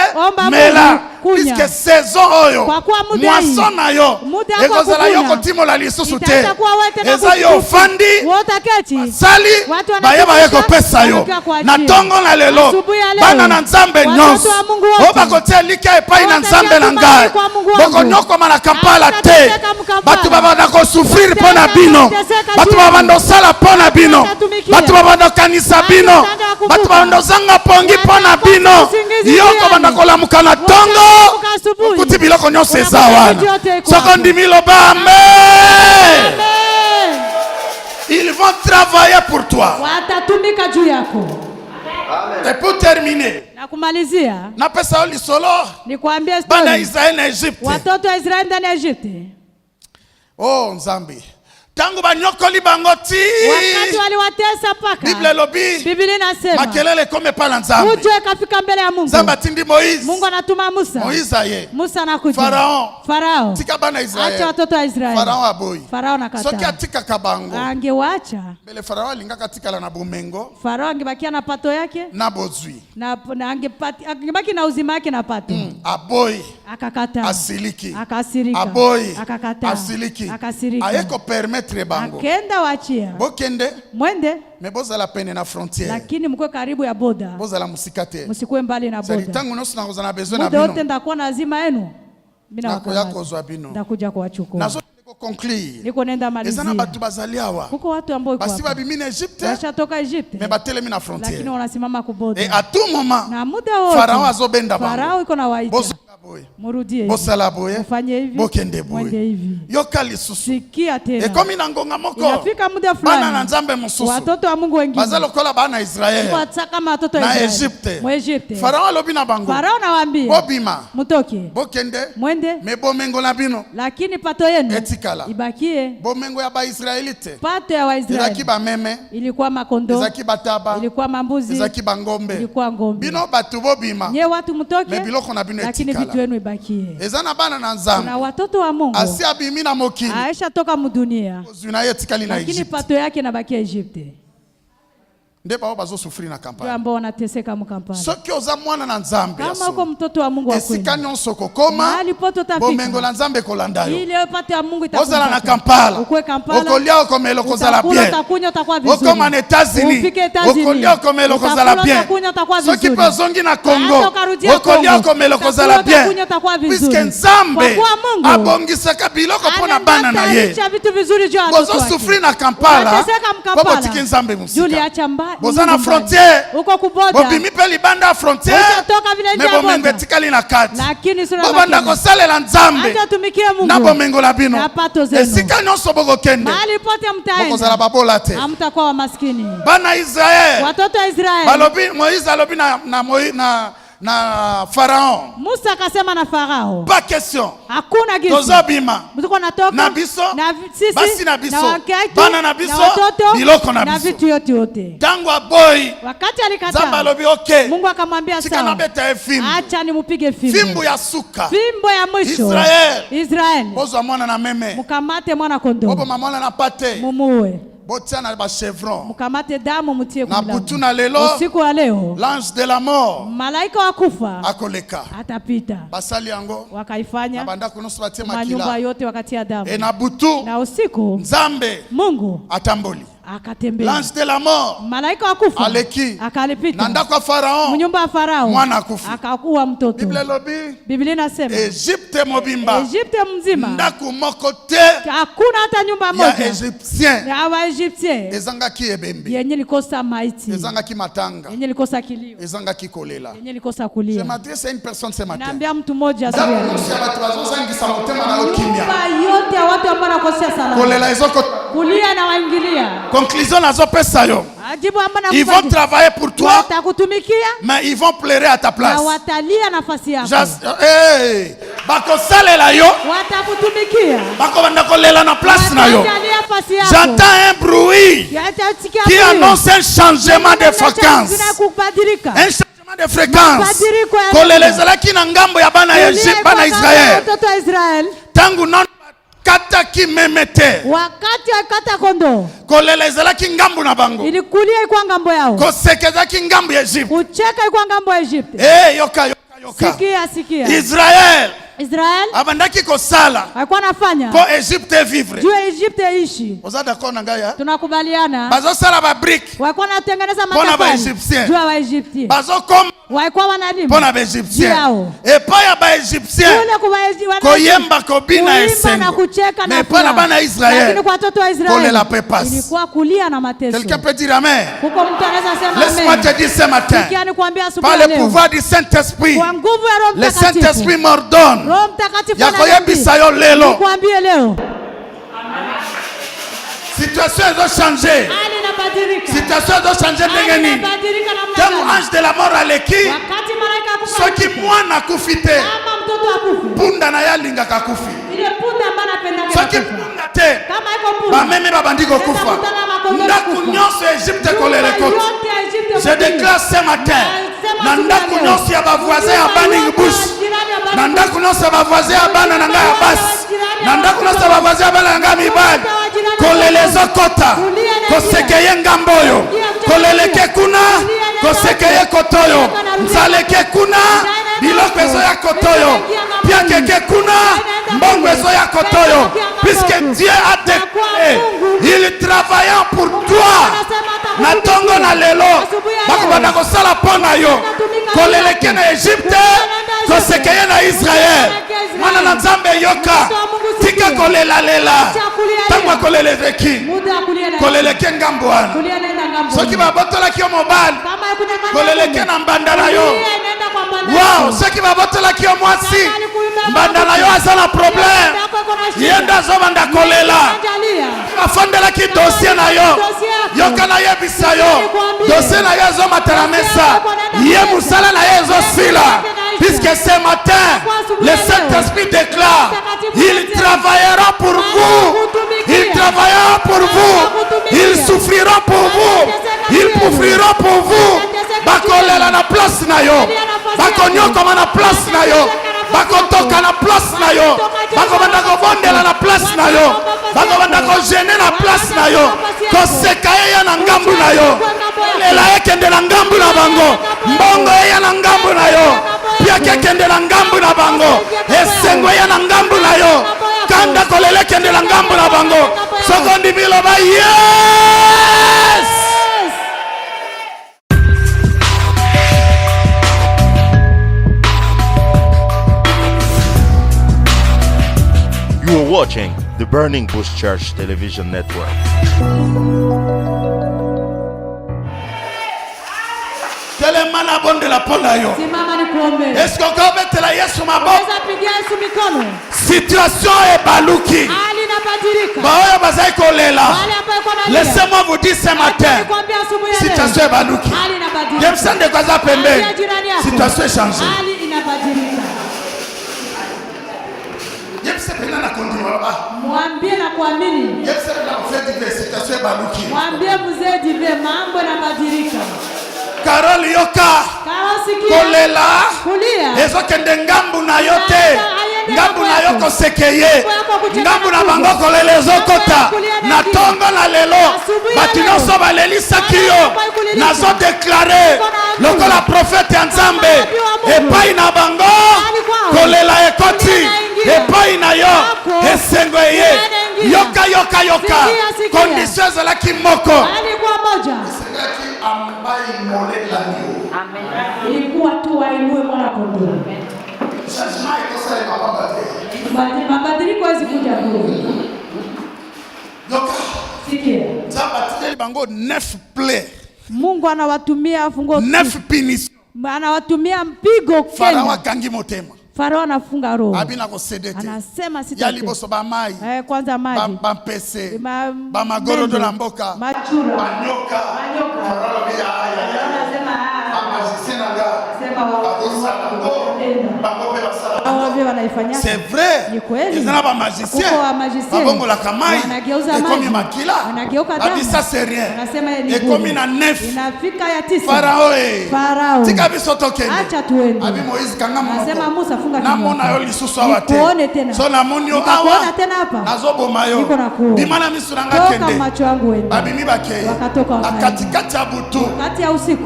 Mela. Puisque saison oyo. Mwasona yo. Ekozala yo kotimola lisusu te. Eza yo fandi. Sali. Bayeba yeko pesa yo. Na tongo na lelo. Bana na nzambe nyonso. Oba kote lika epai na nzambe na ngai. Boko nyoko mana Kampala te. Batu babanda ko souffrir pona bino. Batu babanda sala pona bino. Batu babanda kanisa bino. Batu babanda zanga pongi pona bino. Yoko bandako mukana tongo. Kuti biloko nyonso eza wana. Soko ndimilo ba amen. Ils vont travailler pour toi. Watatumika juu yako. Et pour terminer, na kumalizia, na pesa oli solo, nikwambie story. Bana Israeli na Egypte. Watoto wa Israeli ndani ya Egypte. Oh Nzambi. Tangu banyokoli bangoti. Wakati waliwatesa paka. Biblia inasema. Makelele kome pala Nzambi. Uje kafika mbele ya Mungu. Nzamba tindi Moise. Mungu anatuma Musa. Moise aye. Musa anakuja. Farao. Tika bana Israeli. Acha watoto wa Israeli. Farao aboi. Farao nakataa. Soki atika kabango. Angewacha. Mbele Farao alingaka tika la na bumengo. Farao angebakia na pato yake. Na bozui. Na angebaki na uzima yake na pato. Aboi. Akakataa. Asiliki. Akasirika. Aboi. Akakataa. Asiliki. Akasirika. Ayeko permettre bango. Akenda wachia. Bokende. Mwende. Meboza la pene na frontière. Lakini mkwe karibu ya boda. Boza la musikate. Msikwe mbali na boda. Tangu nosi na kuzana besoin na bino. bino. Muda ndakuwa na azima yenu. Mina wakoyakozwa bino. Ndakuja kuwachukua. Nazo conclure. Niko nenda malizia. Ezana batu bazaliawa. Kuko watu ambao iko hapa. Basi babimina Egypte. Washatoka Egypte. Mebatele mina frontière. Lakini wanasimama kuboda. Et à tout moment. Na muda wote. Farao azobenda bango. Farao iko na waita. Murudie. Bosala boye. Mufanye hivi. Bokende boye. Mwende hivi. Yoka lisusu. Sikia tena. Ekomi na ngonga moko. Inafika muda fulani. Bana na Nzambe mususu. Watoto wa Mungu wengine. Bazalo kola bana Israeli. Wataka kama watoto wa Israeli. Na Egypte. Mwa Egypte. Farao alobi na bango. Farao nawaambia. Bobima. Mutoke. Bokende. Mwende. Mebomengo na bino. Lakini pato yenu. Etikala. Ibakie. Bomengo ya ba Israelite. Pato ya Waisraeli. Izaki ba meme. Ilikuwa makondo. Izaki bataba. Ilikuwa mambuzi. Izaki bangombe. Ilikuwa ngombe. Bino batu bobima. Nye watu mutoke. Mebiloko na bino etikala. Lakini vitu yenu ibakie. Ezana bana na Nzambe. Na watoto wa Mungu. Asi abimi na mokili. Aisha toka mudunia. Zuna yetikali na Egypte. Lakini pato yake inabakia Egypte. Ndeba bazo sufri na kampani. Ambao wanateseka mkampani. Soki oza mwana na Nzambe. Kama uko mtoto wa Mungu wa kweli. Esika nyonso kokoma. Mahali pote utafika. Bomengo la Nzambe kolanda yo. Ile pato ya Mungu itakuwa. Ozala na Kampala. Ukwe Kampala. Okolia okomelo kozala bien. Utakunya utakuwa vizuri. Okoma na États-Unis. Okolia okomelo kozala bien. Soki pozongi na Congo. Okolia okomelo kozala bien. Puisque Nzambe abongisaka biloko pona bana na ye. Bozo sufri na Kampala. Bobo tiki Nzambe musika. Bozana frontière. Uko kuboda. Bobimi pe libanda frontière. Me bomengo etikali na kati. Bobanda kosalela Nzambe. Na bomengo la bino. Esika nyonso bokokende. Bokozala babola te. Hamtakuwa wa maskini. Bana Israel. Watoto wa Israeli. Balobi Moïse alobi na Pharaon. Musa akasema na Farao. Pas question. Hakuna gifu. Tozobima. Mtuko natoka. Na biso. Na sisi. Basi na biso. Na wakati. Bana na biso. Na watoto. Biloko na biso. Na vitu yote yote. Tangu aboy. Wakati alikataa. Zamba alobi okay. Mungu akamwambia sawa. Tika beta fimbo. Acha nimupige fimbo. Fimbo ya suka. Fimbo ya mwisho. Israel. Bozo mwana na meme. Mukamate mwana kondoo. Bobo mwana na pate. Mumuwe. Botia na ba chevron. Mukamate damu mutie kwa mlango. Na butu na lelo. Usiku wa leo. L'ange de la mort. Malaika wa kufa. Akoleka. Atapita. Basali yango. Wakaifanya. Na banda kunusu batie makila. Manyumba yote wakatia damu. E na butu. Na usiku. Nzambe. Mungu. Atamboli. Akatembea. L'ange de la mort. Malaika wa kufa. Aleki. Akalipita. Nanda kwa Farao. Mnyumba wa Farao. Mwana kufa. Akakuwa mtoto. Biblia lobi. Biblia inasema. Egypte mobimba. Egypte mzima. Ndaku moko te. Hakuna hata nyumba moja. Ya Egyptien. Ya wa Egyptien. Ezanga ki ebembe. Yenye likosa maiti. Ezanga ki matanga. Yenye likosa kilio. Ezanga ki kolela. Yenye likosa kulia. Je m'adresse à une personne ce matin. Naambia mtu mmoja asubuhi. Nyumba yote ya watu ambao wanakosea salama. Kolela ezoko. Kulia na waingilia. Conclusion nazo pesa yo. Ils vont travailler pour toi. Mais ils vont pleurer à ta place. Hey, bakosalela yo. Bako banda kolela na place na yo. J'entends un bruit qui annonce un changement de fréquence. Un changement de fréquence. Kolelezala ki na ngambo ya bana Israël. Tangu non kata ki memete. Wakati akata kondo. Kolelezala ki ngambo na bango. Ilikulia ikuwa ngambo yao. Kosekeza ki ngambo ya Egypte. Ucheka ikuwa ngambo ya Egypte. Yoka. Sikia. Israel. Abandaki kosala. Alikuwa anafanya. Po Egypte vivre. Juu Egypte ishi. Oza d'accord na ngaya? Tunakubaliana. Bazo sala ba brick. Walikuwa wanatengeneza matofali. Pona ba Egyptien. Juu wa Egyptien. Bazo kom Walikuwa wanalima. Pona ba Egyptien. Et pas ya ba Egyptien. Koyemba kobina esengo. Mais pas na bana Israël. Lakini kwa watoto wa Israeli. Kole la pepas. Ilikuwa kulia na mateso. Quelqu'un peut dire amen. Kuko mtu anaweza sema amen. Laisse-moi te dire ce matin. Par le pouvoir du Saint-Esprit. Kwa nguvu ya Roho Mtakatifu. Le Saint-Esprit m'ordonne. Roho Mtakatifu yakoyebisa yo lelo. Nikwambie leo. Situation a changé. Situation a changé ndengeni. Quand ange de la mort aleki. Soki mwana kufite. Punda na yalinga kakufi. Soki punda te. Ba meme babandiko kufa. Ndaku nyonso Egypte kolere kote. Je déclare ce matin. Na ndaku nyonso ya ba voisin ya Burning Bush. Na ndaku nyonso ya ba voisin ya bana na ngai ya basi. Na ndaku nyonso ya ba voisin ya bana na ngai mibali. Kolelezo kota. Kosekeye ngamboyo. Koleleke kuna. Kosekeye kotoyo. Nzaleke kuna. Biloko ezo ya kotoyo. Pia keke kuna. Mbongo ezo ya kotoyo. Puisque Dieu a déclaré, il travaille pour toi. Na tongo na lelo. Bakubanda kosala pona yo. Koleleke na Egypte. Kosekeye na Israël. Mwana na Nzambe yoka. Tika kolela lela. Tangwa kolele veki. Koleleke ngamboana. Soki babotola kio mobile. Koleleke na mbandana yo. Wow, soki babotola kio mwasi. Mbandana yo azana problème. Yenda zobanda kolela. Afandela ki dossier na yo. Yoka na yebisa yo. Dossier na yo zo mataramesa. Ye musala na yo zo sila. Puisque ce matin, le Saint-Esprit déclare, il travaillera pour vous, il travaillera pour vous, il souffrira pour vous, il souffrira pour vous. Bakolela na place na yo, bakonyoko na place na yo, bakotoka na place na yo, bakobanda kobondela na place na yo, bakobanda kogene na place na yo, koseka ya na ngambu na yo, lela ekende na ngambu na bango, mbongo ya na ngambu na yo. Pia kende na ngambu na bango. Esengo ya na ngambu na yo. Kanda kolele kende na ngambu na bango. Sokondi biloba yes. You are watching the Burning Bush Church Television Network. Telemana bonde la pona yo. Est-ce qu'on peut mettre la Yesu maboko? Situation est baluki. Baoya bazai kolela. Laissez-moi vous dire ce matin. Situation est baluki. Yemsan de kwaza pembe. Situation est changée. Yemsan pena na kondi waba. Mwambie na kuamini. Yemsan na kufeti ve situation est baluki. Mwambie mzee dive mambo yanabadilika. Carol yoka kolela ezo kende ngambu na yote ngambu na yoko sekeye ngambu na bango kolela ezo kota na tongo na lelo batinoso balelisa kiyo nazo déclarer lokola prophète ya Nzambe epai na bango kolela ekoti epai na yo esengo eye yoka yoka yoka condition ezalaki moko ambaye mole la nio. Amen. Ilikuwa tu wainue mwana kondoo. Changement ikosa ya mabadiliko. Mabadiliko hizi kuja bure. Yoka. Sikia. Zamba tile bango 9 plaies. Mungu anawatumia fungo 9 punitions. Anawatumia mpigo kenda. Farao kangi motema. Farao anafunga roho. Abina kosedete. Anasema sita. Yali boso ba mai. Kwanza maji. Ba mpese. Ba magorodo na mboka. Machura. Manyoka. Farao bia aya. C'est vrai. Ils n'ont pas magicien. Babongo la kamai. Et comme il makila. Abi ça c'est rien. Et comme il a 9. Pharaon. Tika bisoto kende. Abi Moïse kanga moto. Na mona yo lisusu awate. So na monyo awa. Nazobo mayo. Dimana misuranga kende. Abi mibake. Akatikati ya butu.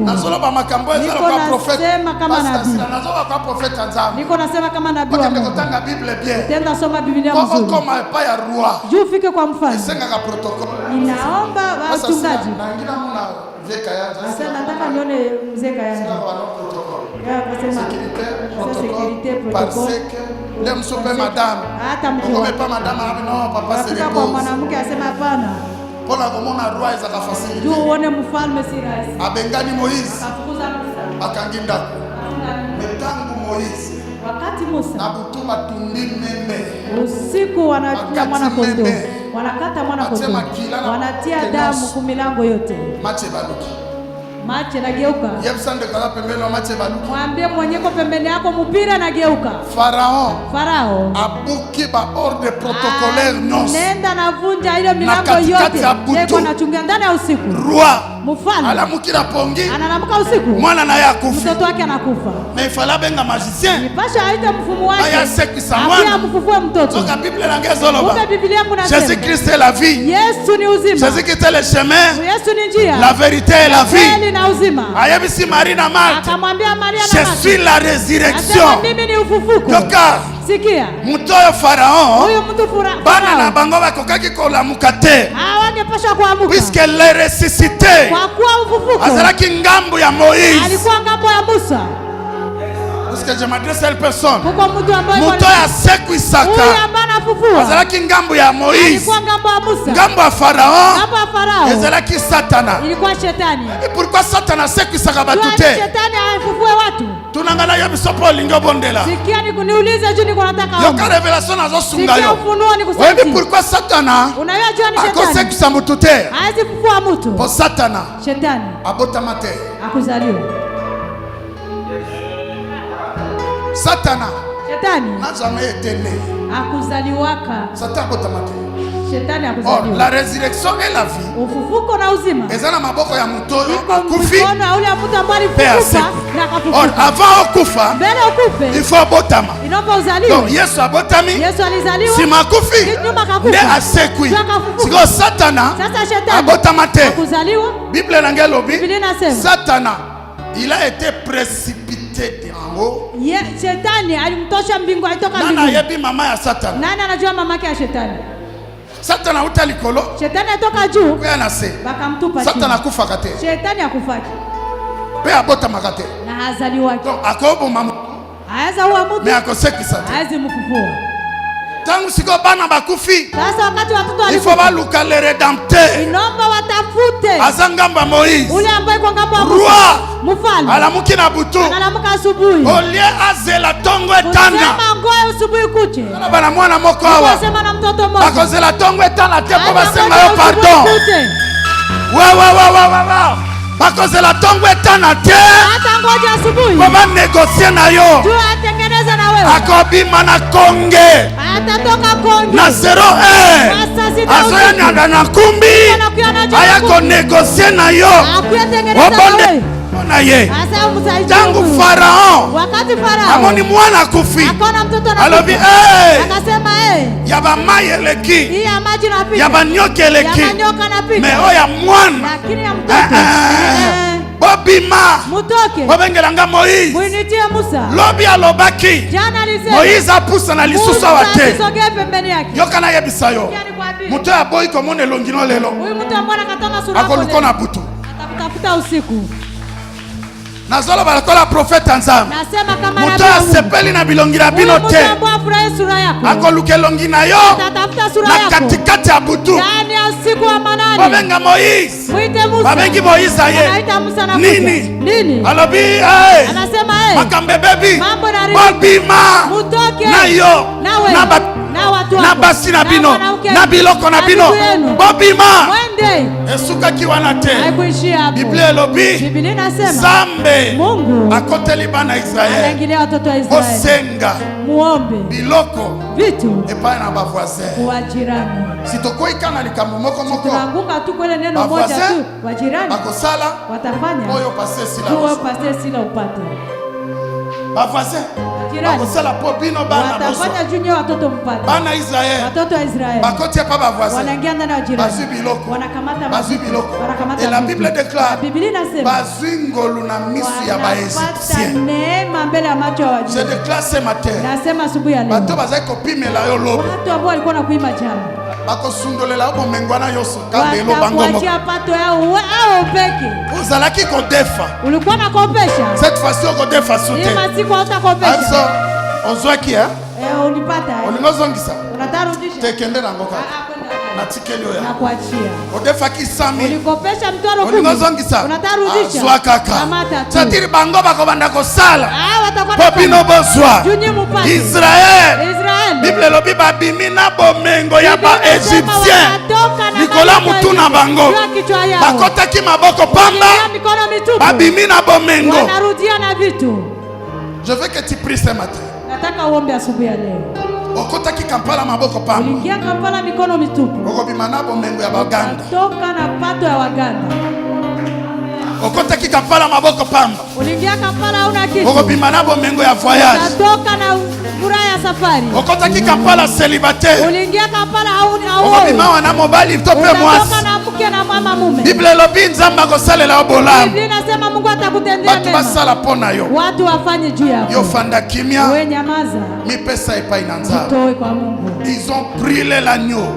Nazolo ba makambo ezalo kwa prophète. Nazoba kwa prophète Nzambe. Niko nasema kama nabii wa Mungu. Tanga Bible bien. Tenda soma Biblia mzuri. Kama pa ya roi. Juu fike kwa mfano. Senga ka protocol. Ninaomba wachungaji. Na ngina muna Sasa nataka nione mzee Kayanja. Sécurité, protocole. Leo msope madame. Hata mkiwa. Pas madame, non, papa c'est le kwa mwanamke asema hapana. Pona komona roi za kafasili. Ndio uone mfalme si rahisi. Abengani Moïse. Akafukuza Musa. Akanginda. Metangu Moïse. Wakati Musa. Na butuma tumimeme. Usiku wanakata mwana kondoo. Wanakata mwana kondoo. Wanatia damu kumilango yote. Mache baluki. Mache nageuka. Yebsande kala pembeni wa mache baluki. Mwambie mwenyeko pembeni yako mpira nageuka. Farao abuki ba ordre protocolaire non. Nenda navunja ile milango yote. Yeko nachungia ndani ya usiku. Roi mfalme alamukira pongi. Analamuka usiku. Mwana na yakufa. Mtoto wake anakufa. Mais fala benga magicien. Nipasha aite mfumu wake. Aya sekisa mwana. Apia mfufue mtoto. Soka Biblia langezo loba. Kumbe Biblia kunasema. Jésus Christ est la vie. Yesu ni uzima. Jésus Christ est le chemin. Yesu ni njia. La vérité est la vie. Kweli na uzima. Ayebisi Marie na Marthe. Akamwambia Maria na Marthe. Je suis la résurrection. Mimi ni ufufuko. Yoka. Sikia. Mutoyo Farao. Huyu mtu Farao. Bana na bango bakokaki kolamuka te. Hawangepasha kuamuka. Puisque le ressuscité. Kwa kuwa ufufuko. Azalaki ngambo ya Moïse. Alikuwa ngambo ya Musa. Parce que je m'adresse à une personne. Kuko mtu ambaye Muto ya seku Isaka. Huyu ambaye anafufua. Azalaki ngambo ya Moïse. Alikuwa ngambo ya Musa. Ngambo ya Farao. Ngambo ya Farao. Azalaki Satana. Ilikuwa shetani. Et pourquoi Satana seku Isaka batute? Shetani afufue watu. Tunangana yo bisopo lingo bondela. Sikia nikuniulize juu niko nataka omba. Yoka revelation nazo sunga yo. Sikia ufunuo nikusaidia. Wewe pourquoi Satana? Unajua juu ni shetani. Akose kusamutute. Haezi kufua mtu. Pour Satana. Shetani. Abota mate. Akuzaliwa. Satana. Shetani. N'a jamais été né. Akuzaliwaka. Satan abota mate. Shetani akuzaliwa. Or, la résurrection et la vie. Ufufuko na uzima. Ezana maboko ya mutoyo akufi. Mkono ule mtu ambaye alifufuka na akafufuka. Or, avant okufa. Mbele ukufe. Il faut abotama. Inaomba uzaliwe. Donc Yesu abotami. Yesu alizaliwa. Si makufi. Nyuma kakufa. Ne asekwi. Siko Satana. Sasa shetani. Abotama te. Akuzaliwa. Bible nangelobi. Biblia inasema. Satana il a été précipité en haut. Shetani alimtosha mbingu alitoka mbinguni. Nani yebi mama ya Satana? Nani anajua mamake ya shetani? Satana uta likolo. Shetani atoka juu. Kwa nase. Bakamtupa chini. Satana kufa kate. Shetani akufaki. Pe abota makate. Na hazaliwa. Donc akobo mamu. Haza huwa mtu. Mais akoseki sate. Hazi mkufua. Tangu siko bana bakufi. Sasa wakati watoto walikufa. Il faut baluka le rédempteur. Inaomba watafute. Azangamba Moïse. Ule ambaye kwa ngambo ya Musa. Mfalme. Alamuki na butu. Analamuka asubuhi. Olie azela tongo etana. Sema ngoe asubuhi kuche. Bana mwana moko awa. Sema na mtoto mmoja. Akozela tongo etana te kwa basema yo pardon. Wa. Bakozela tongo etana te. Hata ngoja asubuhi. Kwa négocier na yo. Tu atengeneza na wewe. Akobima na konge. Atatoka konge. Na 01. Azoya nyanda na kumbi. Aya ko négocier na yo. Akuyatengeneza na wewe. Na ye. Tangu Farao. Wakati Farao. Amoni mwana kufi. Akona mtoto na alobi akasema yaba mayeleki. Hii ya maji na pika. Yaba nyokeleki. Yaba nyoka na pika. Me oya mwana. Lakini ya mtoto. Bobima. Mutoke. Bobengelanga Moïse. Muinitie Musa. Lobi alobaki. Jana alisema. Moïse apusa na lisusa wate. Sogea pembeni yake. Yoka na yebisa yo. Muto ya boy komone longino lelo. Huyu mtu ambaye akatanga sura yako. Akoluko na butu. Atakutafuta usiku. Nazolo balakola profeta nzambe. Nasema kama nabii. Muto asepeli na bilongira bino te. Mungu afurahi sura yako. Akoluke longina yo. Atatafuta sura yako. Na katikati ya butu. Ndani ya usiku wa manane. Babenga Moïse. Muite Musa. Babengi Moïse aye. Anaita Musa na Nini? Alobi anasema makambe baby. Mambo na rini. Bobima. Mutoke. Na yo. Nawe. Na watu wako. Na basi na bino. Na biloko na bino. Bobima. Mwende. Esuka kiwana te. Haikuishia hapo. Biblia elobi. Biblia inasema. Zambe. Mungu. Akoteli bana Israeli. Anaingilia watoto wa Israeli. Osenga. Muombe. Biloko. Vitu. Epai na bavoisin. Wa jirani. Sitokoi kana likambo moko. Tunaanguka tu kwa ile neno moja tu. Wa jirani. Bakosala. Watafanya. Oyo pase sila. Oyo pase sila upate. Bavoisin. majirani watafanya juu ya watoto mpate. Bana Israeli, watoto wa Israeli bakoti pa ba voisin, wanaingia ndani ya jirani, wanakamata biloko, et la Bible déclare, Biblia inasema bazingolu na misu ya ba Egyptien. Neema mbele ya macho ya wajinga. Je déclare ce matin, nasema asubuhi ya leo, bato bazai kopimela yo lobo, watu ambao walikuwa na kuima jana bakosundolela bo mengwana yoso kambelo bango watakuachia pato yao au peke. Uzalaki kodefa, ulikuwa na kopesha, cette fois-ci kodefa soute, ni masiku hautakopesha. Also onzwaki ulipata ulingozongisa unatarudisha tekende na ngoka na tikelio ya na kuachia. Odefa kisami ulikopesha mtoro 10 ulingozongisa unatarudisha zwa kaka tatiri bango bakobanda kosala watakuwa popino bozwa Israel Bible lobi babimi na bomengo ya ba Egyptien Nikola mutuna bango bakotaki maboko pamba babimi na bomengo wanarudia na vitu. Je veux que tu pries ce matin. Nataka uombe asubuhi ya leo. Okotaki Kampala maboko pamba. Uliingia Kampala mikono mitupu. Okobima na bomengo ya Baganda. Toka na pato ya Waganda. Okotaki Kampala maboko pamba. Uliingia Kampala una kitu. Okobima na bomengo ya voyage. Toka na furaha ya safari. Okotaki Kampala célibataire. Uliingia Kampala au okobima wana mobali tope mwasi. Toka na mke na mama mume. Bible lobi nzamba kosalela obolamu. Biblia inasema Mungu atakutendea mema. Watu basala pona yo. Watu wafanye juu yako. Yo fanda kimia. Wewe nyamaza. Mi pesa epa inanza. Toe kwa Mungu. Ils ont brûlé l'agneau.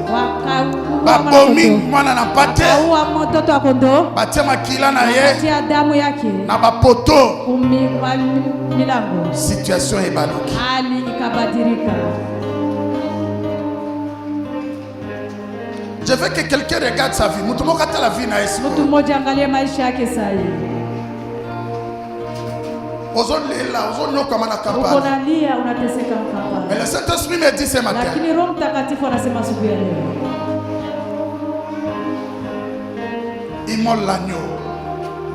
Babomi mwana na pate. Uwa mtoto wa kondoo. Batema kila na ye. Batia damu yake. Na bapoto. Milango. Situation ebaloki. Hali ikabadilika. Je veux que quelqu'un regarde sa vie. Mtu mmoja hata la vie na Yesu. Mtu mmoja angalie maisha yake sasa hivi. Uko unalia, unateseka Kampala. Mais le Saint-Esprit me dit ce matin. Lakini Roho Mtakatifu anasema asubuhi ya leo. Immole l'agneau.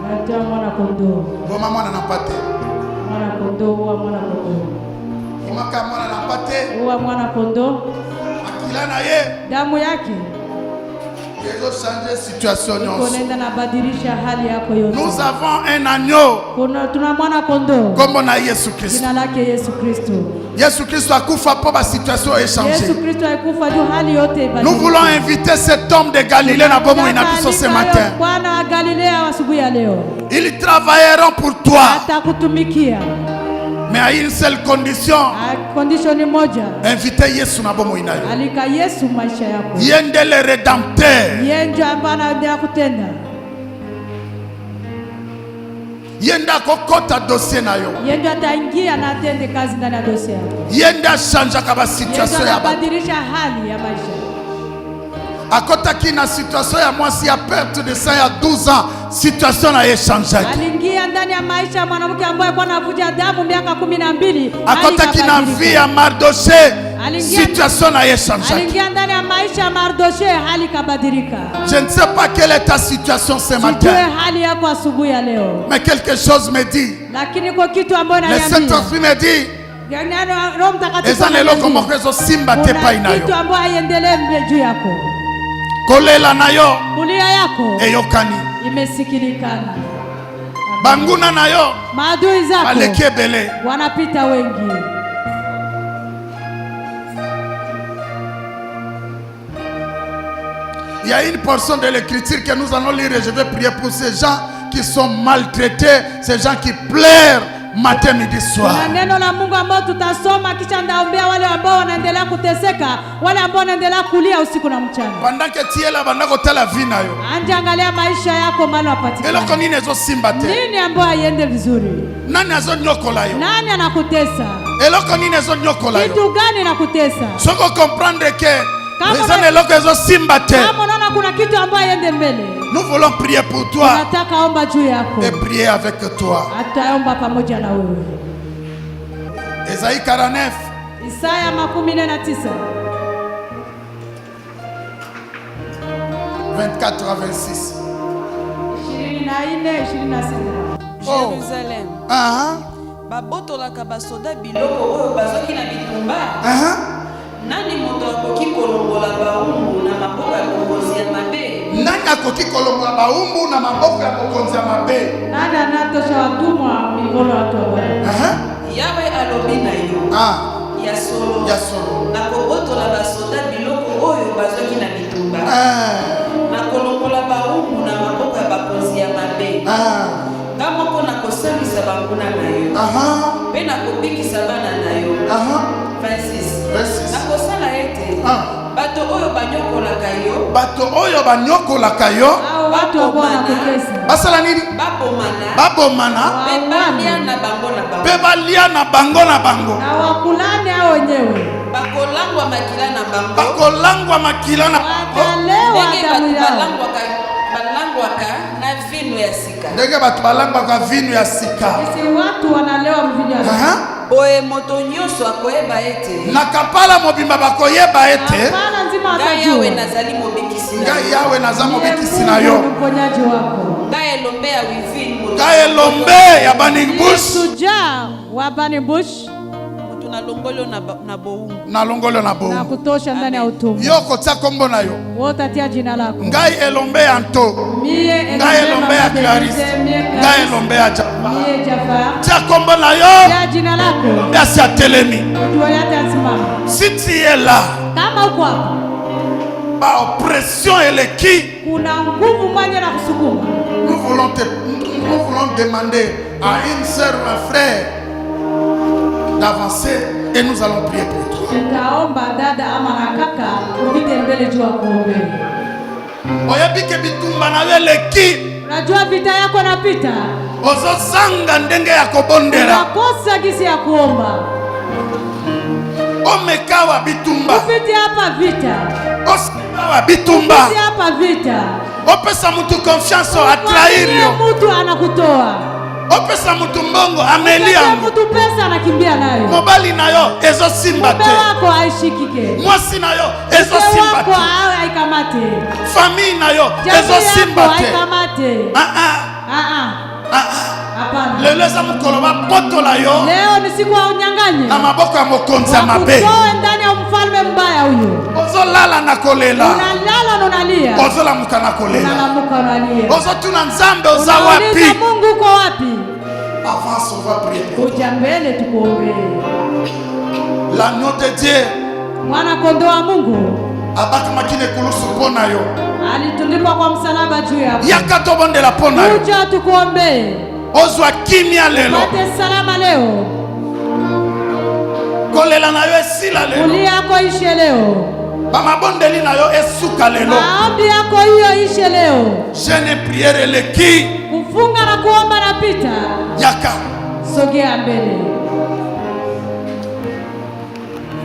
Natoa mwana kondoo. Boma mwana na pate. Mwana kondoo, uwa mwana kondoo. Imaka mwana na pate. Uwa mwana kondoo. Akila na ye. Damu yake. Nous avons un agneau. Comme on a Yesu Christ. Yesu Christ a kufa pour la situation échangée. Nous voulons inviter cet homme de Galilée na bomo inabiso ce matin. Ils travailleront pour toi. Mais à une seule condition. Invitez Yesu na bomo inayo. Yende le rédempteur. Yenda kokota dossier na yo. Yenda chanja kaba situation ya badilisha hali ya maisha. Akota kina situation ya mwasi ya perte de sang ya 12 ans, situation na échangé. Aliingia ndani ya maisha ya mwanamke ambaye alikuwa anavuja damu miaka 12. Akota kina vie ya Mardoché, situation na échangé. Aliingia ndani ya maisha ya Mardoché, hali kabadilika. Je ne sais pas quelle est ta situation ce matin. Hali yako asubuhi ya leo. Mais quelque chose me dit. Lakini kwa kitu ambacho ananiambia. Le Saint-Esprit me dit. Roho Mtakatifu ananiambia. Kitu ambacho haiendelee mbele juu yako. Kolela nayo kulia yako eyokani imesikilikana. Banguna nayo maadui zako alekebele wanapita wengi. Il y a une portion de l'écriture que nous allons lire et je vais prier pour ces gens qui sont maltraités, ces gens qui pleurent matin midi soir. Neno la Mungu ambao tutasoma kisha ndaombea wale ambao wanaendelea kuteseka, wale ambao wanaendelea kulia usiku na mchana. Pendant que tu es là, bandako tala vie nayo. Anja angalia maisha yako mahali unapatikana. Eloko nini ezo simba te? Nini ambao haiende vizuri? Nani azo nyokola yo? Nani anakutesa? Eloko nini ezo nyokola yo? Kitu gani anakutesa? Soko comprendre que les eloko ezo simba te. Kama unaona kuna kitu ambao haiende mbele. Nous voulons prier pour toi et prier avec toi. Esaïe 49. Isaya 49. 24 à 26. Jérusalem. Babotolaka basoda biloko oyo bazoki na bitumba. Nani moto akoki kolongola baumbu na maboko ya bokonzi ya mabe? Nani akoki kolongola baumbu na maboko ya bokonzi ya mabe? Nani anatosha watumwa mikono ya watu wabaya? Yawe alobi na yo. ya solo na kobotola basoda biloko oyo bazwaki na bitumba na kolongola baumbu na maboko ya bakonzi ya mabe nga moko na kosambisa banguna na yo mpe na kobikisa bana na yo 26 na kosala ete bato oyo banyokolaka yo basala nini? Babomana mpe balia na bango na bango bakolangwa makila na bango ndenge bato balangwaka vino ya sika boye moto nyonso akoyeba ete na kapala mobimba bakoyeba ete ngai yawe naza mobikisi na yo ngai elombe ya Burning Bush nalongolo na boum na kutosha ndani ya utumwa. Yo kotia kombo na yo. Wote tia jina lako. Ngai elombe ya Nto. Ngai elombe ya Clarisse. Ngai elombe ya Jafar. Tia kombo na yo. Tia jina lako. Merci à Telemi. Si tu es là. Kama uko hapa. Ba oppression eleki. Kuna nguvu moja na kusukuma. Nous voulons demander à une sœur ou un frère d'avancer et nous allons prier pour toi. Tutaomba dada ama na kaka upite mbele juu akuombe. Oyabike bitumba na weleki. Unajua vita yako napita. Ozo sanga ndenge ya kobondera. Unakosa gisi ya kuomba. Omekawa bitumba. Upite hapa vita. Osikawa bitumba. Upite hapa vita. Opesa mtu confiance atrahirio. Mtu anakutoa. Opesa mtu mbongo amelia. Mtu pesa anakimbia nayo. Mobali nayo ezo simba te. Mobali wako haishikike. Mwasi nayo ezo simba te. Wako haikamate. Famille nayo ezo simba te. Haikamate. Hapana. Lelo za mukolo ba potola yo. Leo ni siku ya unyang'anyi. Na maboko ya mokonzi ya mabe. Utoe ndani ya mfalme mbaya huyo. Ozo lala na kolela. Unalala na unalia. Ozo la muka na kolela. Unalamuka unalia. Ozo tuna nzambe oza wapi? Mungu uko wapi? Avance, on va prier. Uja mbele tukuombe. L'agneau de Dieu. Mwana kondoo wa Mungu. Abaka makine kulusu pona yo. Alitundikwa kwa msalaba juu yako. Yakato bondela pona yo. Uja tukuombe. Ozwa kimia lelo. Pate salama leo. Kolela na yo esila lelo. Uli yako ishe leo. Bama bondeli na yo esuka lelo. Maombi yako hiyo ishe leo. Jeune prière leki. Kufunga na kuomba na pita. Yaka. Sogea mbele.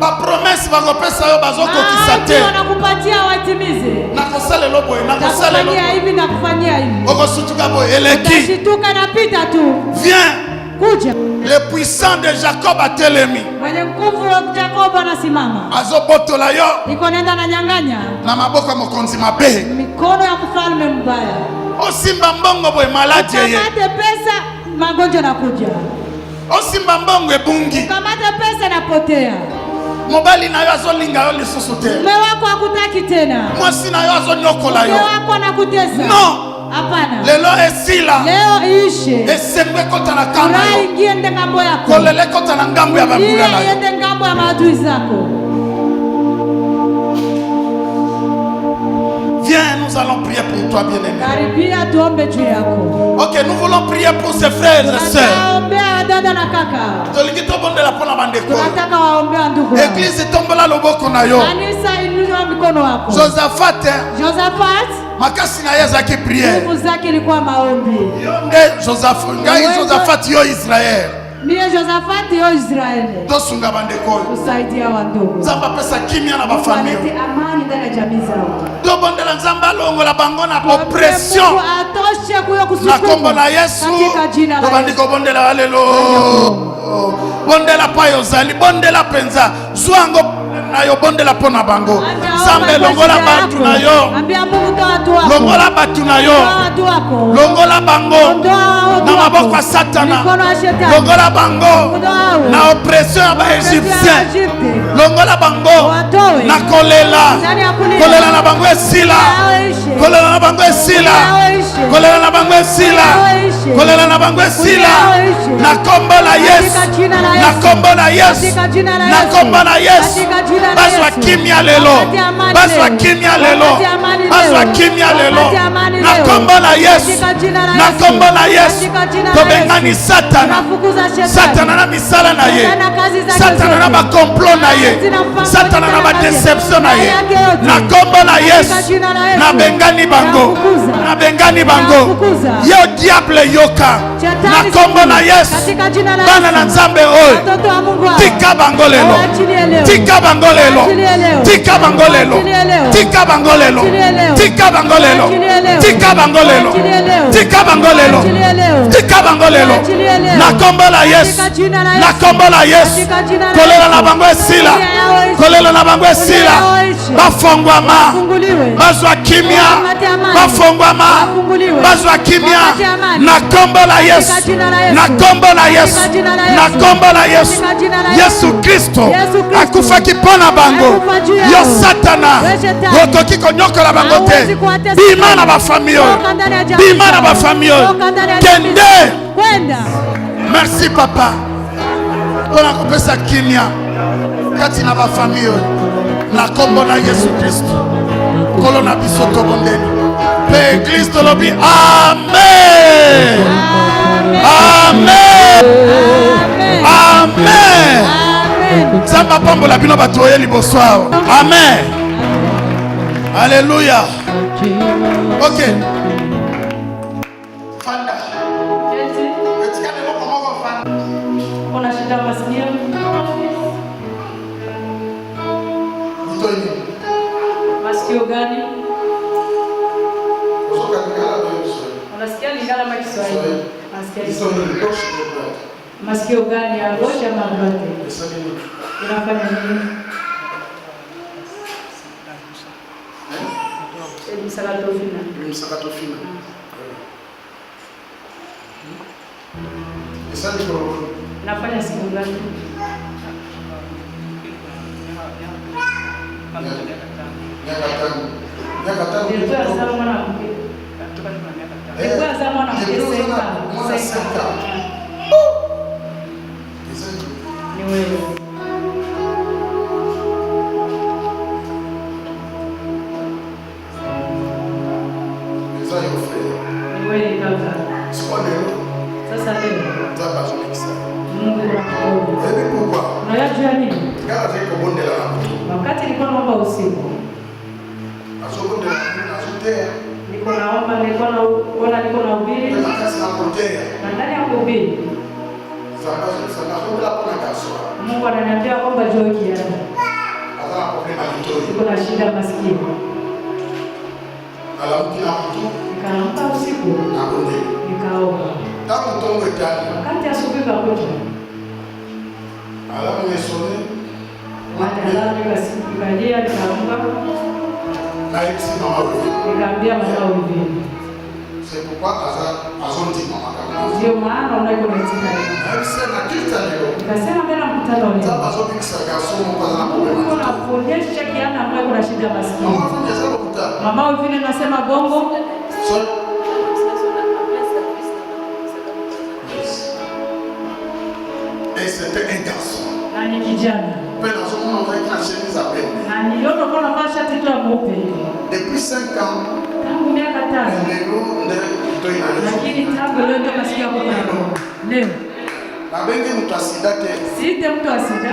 Ba promesse ba kopesa yo bazoko kisate. Wanakupatia watimize. Nakosale lobo, nakosale lobo. Nakufanyia hivi na kufanyia hivi. Ogosutuka boy eleki. Ukishituka na pita tu. Viens. Kuja. Le puissant de Jacob a telemi. Mwenye nguvu ya Jacob anasimama. Azobotola yo. Iko nenda na nyang'anya. Na maboko mokonzi mabe. Mikono ya mfalme mbaya. Osimba mbongo boy maladi yeye. Kamate pesa magonjwa nakuja. Osimba mbongo ebungi. Kamate pesa napotea. Mobali na yo azolinga yo lisusu te. Mume wako hakutaki tena. Mwasi na yo azonyokola yo. Mume wako anakutesa. No. Hapana. Lelo esila. Leo ishe. Esembe kota na kamba yo. Ingie nde ngambo yako. Kolele kota na ngambo ya babula na yo. Nde ngambo ya maadui zako. Viens, nous allons prier pour toi, bien-aimé. Karibia tuombe juu yako. Ok, nous voulons prier pour ses frères et sœurs. Ombea dada na kaka. Tolikito bonde la pona bandeko. Tunataka waombea ndugu. Église tombola loboko na yo. Kanisa inua mikono wako. Josaphat. Josaphat. Makasi na yeza ki prière. Nguvu zake ilikuwa maombi. Yonde Josaphat, ngai Josaphat yo Israël. Mie Josaphat yo Israeli. Tosunga bandeko. Usaidia wa ndugu. Nzamba pesa kimia na ba famille. Amani ndani ya jamii zao. To bondela nzamba longo la bango na oppression. Atoshe kuyo kusukuma. Na kombo na Yesu. To bandiko bondela walelo. Bondela pa yozali, bondela penza. Zwango na yo bondela pona bango. Nzambe longola bantu na yo. Longola batu na yo. Longola bango na maboko ya Satana. Longola bango na oppression ba Égyptien. Longola bango na kolela. Kolela na bango esila. Kolela na bango esila. Kolela na bango esila. Kolela na bango esila. Na kombo la Yesu. Na kombo la Yesu. Na kombo la Yesu. Bazwa kimia lelo. Bazwa kimia lelo. Bazwa kimia lelo. Na kombo la Yesu. Na kombo la Yesu. Tobengani Satana. Satana na misala na ye. Satana na ba complot na ye. Satana na ba deception na ye. Na kombo la Yesu. Na bengani bango. Na bengani bango. Yo diable yoka. Na kombo la Yesu. Bana na Nzambe oyo. Tika bango lelo. Tika bango lelo. Tika bango lelo. Tika bango lelo. Tika bango lelo. Tika bango lelo. Tika bango lelo. Tika bango lelo. Na kombo la Yesu. Na kombo la Yesu. Kolela na bango esila. Kolela na bango esila. Bafongwama. Bazwa kimia. Bafongwama. Bazwa kimia. Na kombo la Yesu. Na kombo la Yesu. Na kombo la Yesu. Yesu Kristo akufa kipona bango. Yo Satana okoki konyokola bango te. Bima na ba famille. Bima na ba famille. Kende. Merci papa. Ona kopesa kimia kati na ba famille. Na kombo na Yesu Kristo. Kolo na biso to bondeni. Pe Kristo lobi amen. Amen. Amen. Samba pambola bino batoye liboso. Amen. Alléluia. OK. Fanda. Etikane mo kama fanda. Ona shida masikio. Mtoni. Masikio gani? Usoka Lingala ndio. Unasikia Lingala ama Kiswahili? Nasikia Kiswahili. Kiswahili. Masikio gani ya roho ya mamlaka? Inafanya nini? Msakatofina. Msakatofina. Isali kwa nafanya siku gani? Miaka tano. Nilikuwa sana mwanamke. Nilikuwa sana mwanamke sasa. Ni wewe. Ni wewe kaka. Sasa leo. Mungu anakuona. Unajua nini? Wakati nilikuwa naomba usiku. Niko na ubiri. Na ndani ya kuhubiri. Mungu ananiambia kwamba Joy kiana. Niko na shida maskini. Nikaamka usiku. Nikaomba. Wakati asubuhi kakuja. Nikalia nikaamka. Nikaambia mama hivi. Ndio maana unaiko katika nikasema mbele mkutano leo. Mungu anakuonyesha kiana ambaye kuna shida maskini. Mama vile nasema bongo. C'était un garçon. Na ni kijana. Na niliona kwa mama shati tu mweupe. Depuis 5 ans. Tangu miaka 5. Lakini tangu leo ndio nasikia hapo kuna leo. Na bengi mtu asidate. Site mtu asida.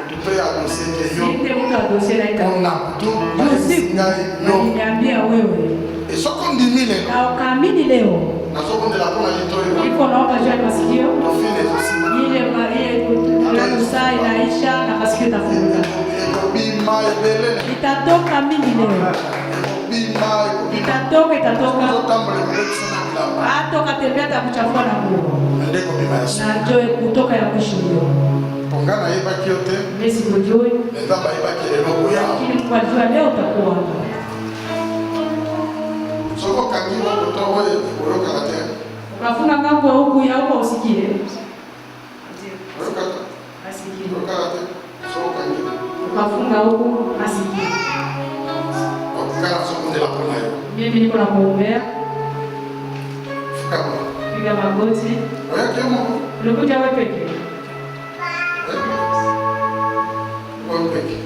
Tupea dossier yo. Site mtu dossier na ita. Ona mtu. Niambia wewe. Esoko ndimile. Na ukaamini leo. Na soko ndela kuna litoyo. Niko naomba jua masikio. Tofile zosima. Ile kusaa inaisha na masikio tafunguka. Itatoka mingi leo. Itatoka. hata ukatembea atakuchafua na nguo. Na njoe kutoka ya mwisho hiyo. Mesi kujui. Lakini kwa jua leo utakuwa hapa. Ukafunga ngambo huku ya huko usikie. Asikie. Ukafunga huku asikie. Mimi niko na kuombea. Piga magoti. Ulikuja wewe peke. Wewe peke.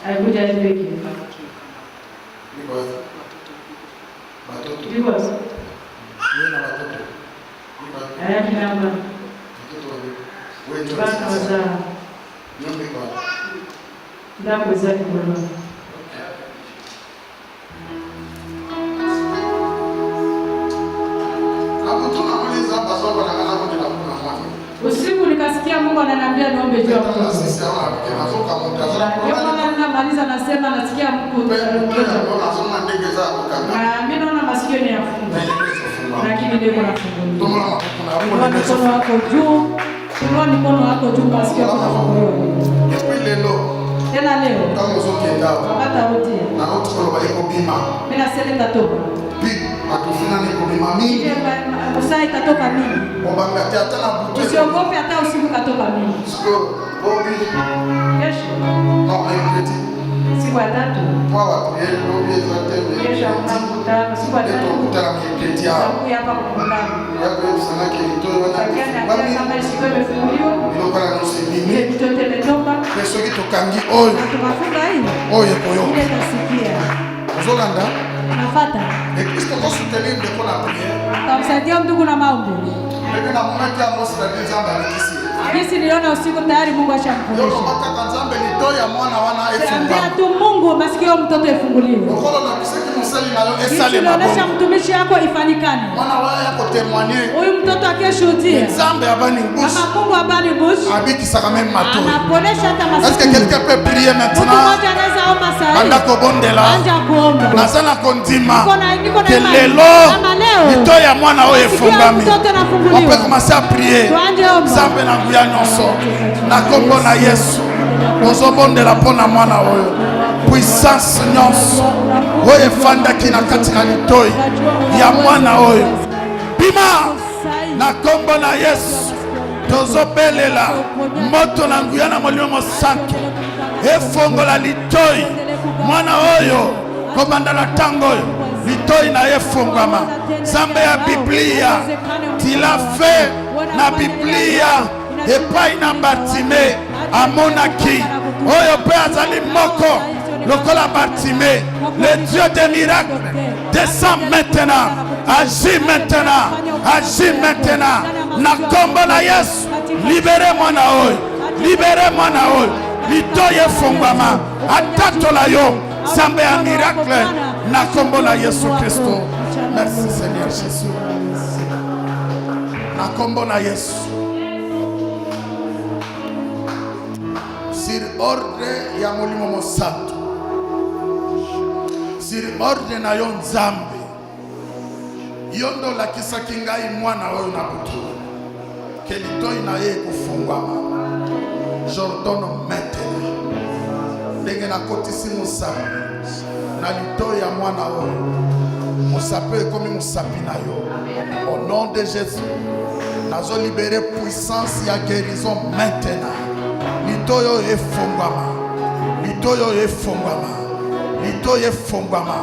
Alikuja wewe peke. Niko. Wewe na watoto. Aya kina mama. Wewe ndio wazaa. Nyumba kwa. Ndio kuzaa kwa. Usiku nikasikia Mungu ananiambia niombe juu ya mtoto. Ndio maana ninamaliza nasema nasikia Mungu mimi naona masikio ni yafunga. Lakini ndio nafunguliwa. Inua mikono wako juu. Inua mikono wako juu masikio yako yanafunguliwa. Tena leo. Kama usokienda. Hata rudia. Na wote kwa bima. Mimi nasema nitatoka. Matufina ni kubima mingi. Musa itatoka mimi. Usiogope hata usiku katoka mimi. Kesho. Siku ya tatu. Kesho mkutano. Siku ya tatu. Siku ya hapa mkutano. Kama siku imefunguliwa. Mtoto ametoka. Kesho kitokangi oyo. Tukafunga hii. Oyo koyo. Ile tasikia. Zolanda. Nafata. Kristo kwa soutenir de kwa la prière. Tamsaidia mtu kuna maombi. Ndio na moment ya Mose na Nzambe alikisi. Kisi niliona usiku tayari Mungu ashamfundisha. Ndio mataka Nzambe ni toya mwana wana efunga. Ambia tu Mungu masikio mtoto efunguliwe. Okolo na kiseki musali nayo esale mabongo. Ndio mtumishi yako ifanyikane. Mwana wao yako témoigner. Huyu mtoto akishuhudia. Nzambe abani bush. Kama Mungu abani bush. Abiki saka même mato. Anaponesha hata masikio. Est-ce que quelqu'un peut prier maintenant? Mtu mmoja anaweza omba sasa. Anda kobondela. Anja kuomba. Nazana kondima. Niko na kelelo. Litoya mwana oyo efungami. On peut commencer à prier. Nzambe na nguya nyonso. Na kombo na Yesu. Ozobondela pona mwana oyo. Puissance nyonso. Oyo efandaki na kati na litoyi ya mwana oyo. Bima na kombo na Yesu. Tozobelela moto na nguya na molimo mosantu. Efongola litoyi mwana oyo. Kobanda na tango oyo. Litoyi na efongama. Nzambe ya Biblia. Tila fe na Biblia. Epai na Bartime. Amonaki. Oyo pe azali moko. Lokola Bartime. Le Dieu des miracles. Descend maintenant. Agis maintenant. Agis maintenant. Na kombo na Yesu. Libérez mwana oyo. Libérez mwana oyo. Litoyi efongama. Atatola yo. Nzambe ya miracle. Na kombo na Yesu Kristo. Merci Seigneur Jésus. Na kombo na Yesu. Sur ordre ya molimo mosantu. Sur ordre na yo Nzambe. Yondo lakisaki ngai mwana oyo na butu. Kelitoi na ye kufungwama. Jordono maintenant. Ndenge na kotisi musapi. Na litoyi ya mwana oyo. Musapi ekomi musapi na yo. Au nom de Jésus. Nazo libérer puissance ya guérison maintenant. Litoyi oyo efungwama. Litoyi oyo efungwama. Litoyi efungwama.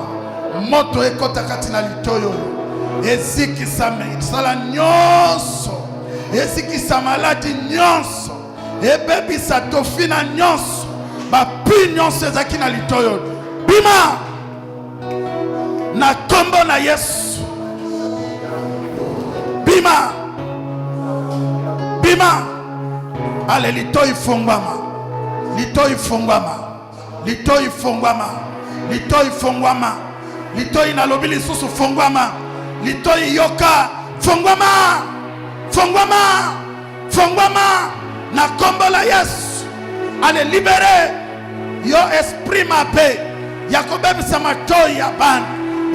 Moto ekota kati na litoyi oyo. Ezikisa sala nyonso. Ezikisa maladi nyonso. Ebebisa tofina nyonso. Bapi nyonso ezaki na litoyi oyo. Bima na kombo na Yesu. Bima. Bima. Ale litoyi fongwama. Litoyi fongwama. Litoyi fongwama. Litoyi fongwama. Litoyi na lobi lisusu fongwama. Litoyi yoka fongwama. Fongwama. Fongwama na kombo la Yesu. Ale libere yo esprit ma paix. Yakobebisa matoi ya bana.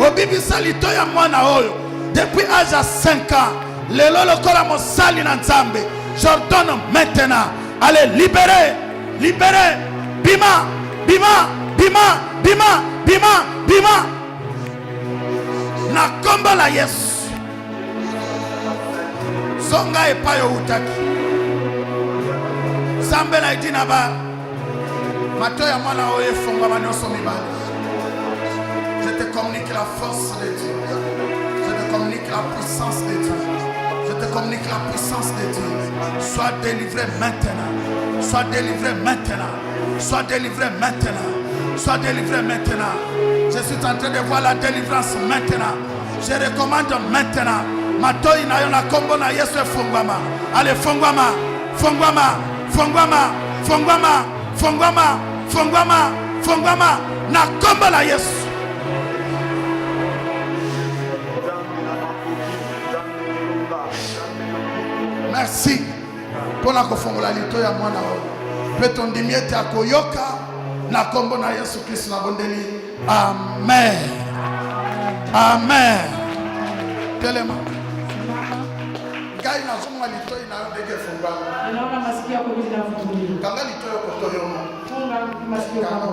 obibisa lito ya mwana oyo depuis âge à 5 ans. Lelo lokola mosali na nzambe. J'ordonne maintenant. Allez, libérez, libérez. Bima, bima, bima, bima, bima, bima. Na kombo la Yesu. Songa epayo utaki. Zambe na idina ba. Mato ya mwana oye fonga manyoso mibali. Je te communique la force de Dieu. Je te communique la puissance de Dieu. Je te communique la puissance de Dieu. Sois délivré maintenant. Sois délivré maintenant. Sois délivré maintenant. Sois délivré maintenant. Je suis en train de voir la délivrance maintenant. Je recommande maintenant. Matoi na yo na kombo na Yesu fongwama. Allez fongwama. Fongwama. Fongwama. Fongwama. Fongwama. Fongwama. Fongwama. Na kombo la Yesu. Merci pour la kofongola lito ya mwana oyo. Peto ndimiete akoyoka na kombo na Yesu Kristo na bondeli. Amen. Amen. Telema. Ngai na zomwa lito ina ndege fungwa. Naona masikio yako zinafunguliwa. Kanga lito yako toyoma. Funga masikio yako.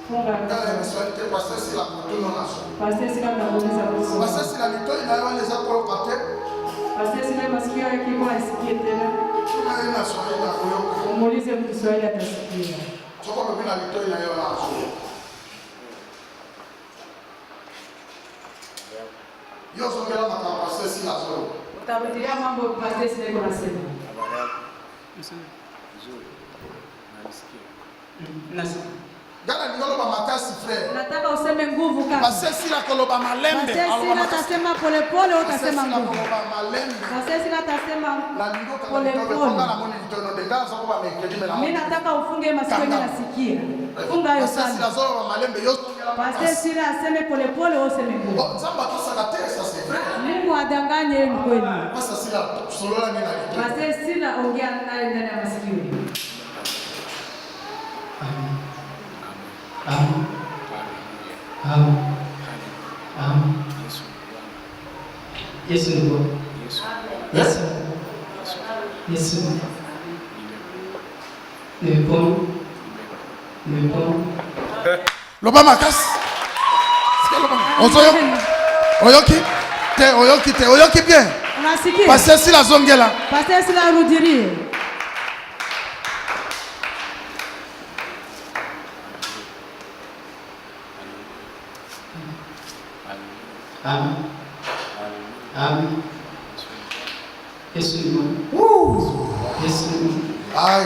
Funga. Kanga swete pasesi la kutuno naso. Pasesi la kuuliza kuhusu. Pasesi la lito ina wale za kwa pate. Pasesi la masikio yake kwa asikie tena. Ina swali la kuyoka. Umuulize mtu Kiswahili atasikia. Soko mbona lito ina yo naso. Yo zongela makapasesi la zo. Utarudia mambo pasesi leo nasema. Gana ningolo ba makasi frère. Nataka useme nguvu kama. Pasesi la koloba malembe. Pasesi la tasema pole pole utasema nguvu. Koloba malembe. Pasesi la tasema pole pole. Na moni nitono de gaza kwa ba mekedime la. Mimi nataka ufunge masikio mimi nasikia. Funga hiyo sana. Pasesi la zo ba malembe yo. Pasesi la aseme pole pole useme nguvu. Zamba tusaka tesa c'est vrai. Mungu adanganye ni kweli. Pasesi la solola ni na lito. Pasesi la ongea naye ndani ya masikio. Amen. Amen. Amen. Yesu ni Bwana. Yesu. Yesu. Nimepona. Nimepona. Loba makasi. Ozoyo. Oyoki. Oyoki bien. Unasikia? Pasesi la zongela. Pasesi la rudirie. Amen. Amen. Yesu ni Bwana. Yesu ni Bwana. Ay.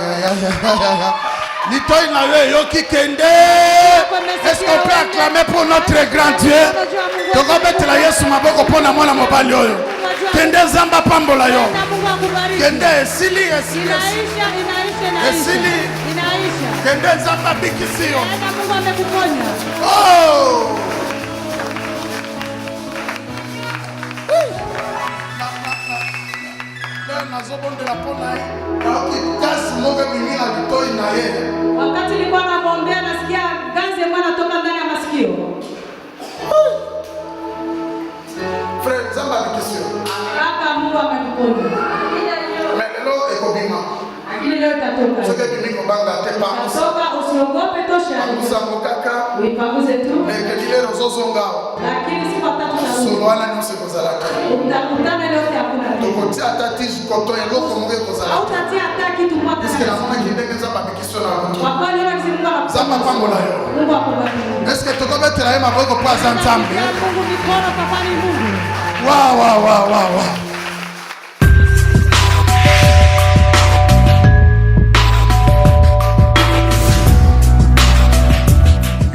Litoy na yo yoki kende. Est-ce qu'on peut acclamer pour notre grand Dieu? Toko betela Yesu maboko pona mwana mobali oyo. Kende zamba pambola yo. Kende esili. Kende zamba bikisi yo. Mungu amekuponya. Oh! Wakati nilikuwa namwombea nasikia ganzi mwana anatoka ndani ya masikio. Frère, zamba bikisio. Kaka Mungu amekuponya. Lelo ekobima. Lakini leo itatoka. Soke bimiko banga tepa. Soka usiogope tosha. Musango kaka. Uipanguze tu. Mekedile rozozonga. Lakini siku tatu na Soloana nyose kozalaka. Utakutana leo hakuna. Tokotia atati koto eloko monge kozalaka. Hautatia hata kitu mwaka. Est-ce que la mama kindenge zamba bikisio na mutu? Kwa kweli wewe Mungu anakuponya. Zamba pambola yo. Mungu akubariki. Est-ce que tokobetela ye maboko kwa zanzambe? Mungu mikono kwa kwani Mungu. Wow.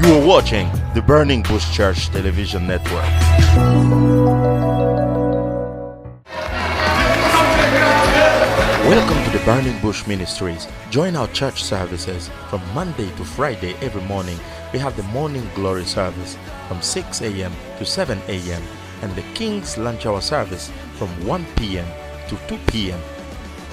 You are watching the Burning Bush Church Television Network. Welcome to the Burning Bush Ministries. Join our church services from Monday to Friday every morning. We have the morning glory service from 6 a.m. to 7 a.m. and the King's Lunch Hour service from 1 p.m. to 2 p.m.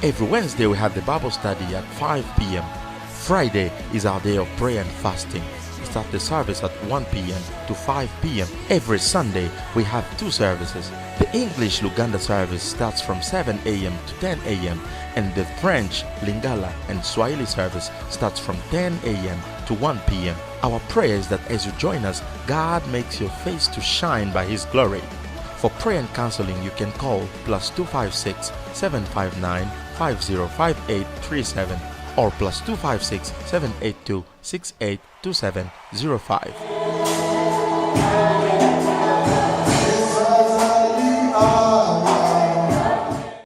Every Wednesday we have the Bible study at 5 p.m. Friday is our day of prayer and fasting. start the service at 1 p.m. to 5 p.m. Every Sunday, we have 2 services. The English Luganda service starts from 7 a.m. to 10 a.m. and the French, Lingala and Swahili service starts from 10 a.m. to 1 p.m. Our prayer is that as you join us, God makes your face to shine by His glory. For prayer and counseling, you can call +256 759 505837 or +256 782 682705.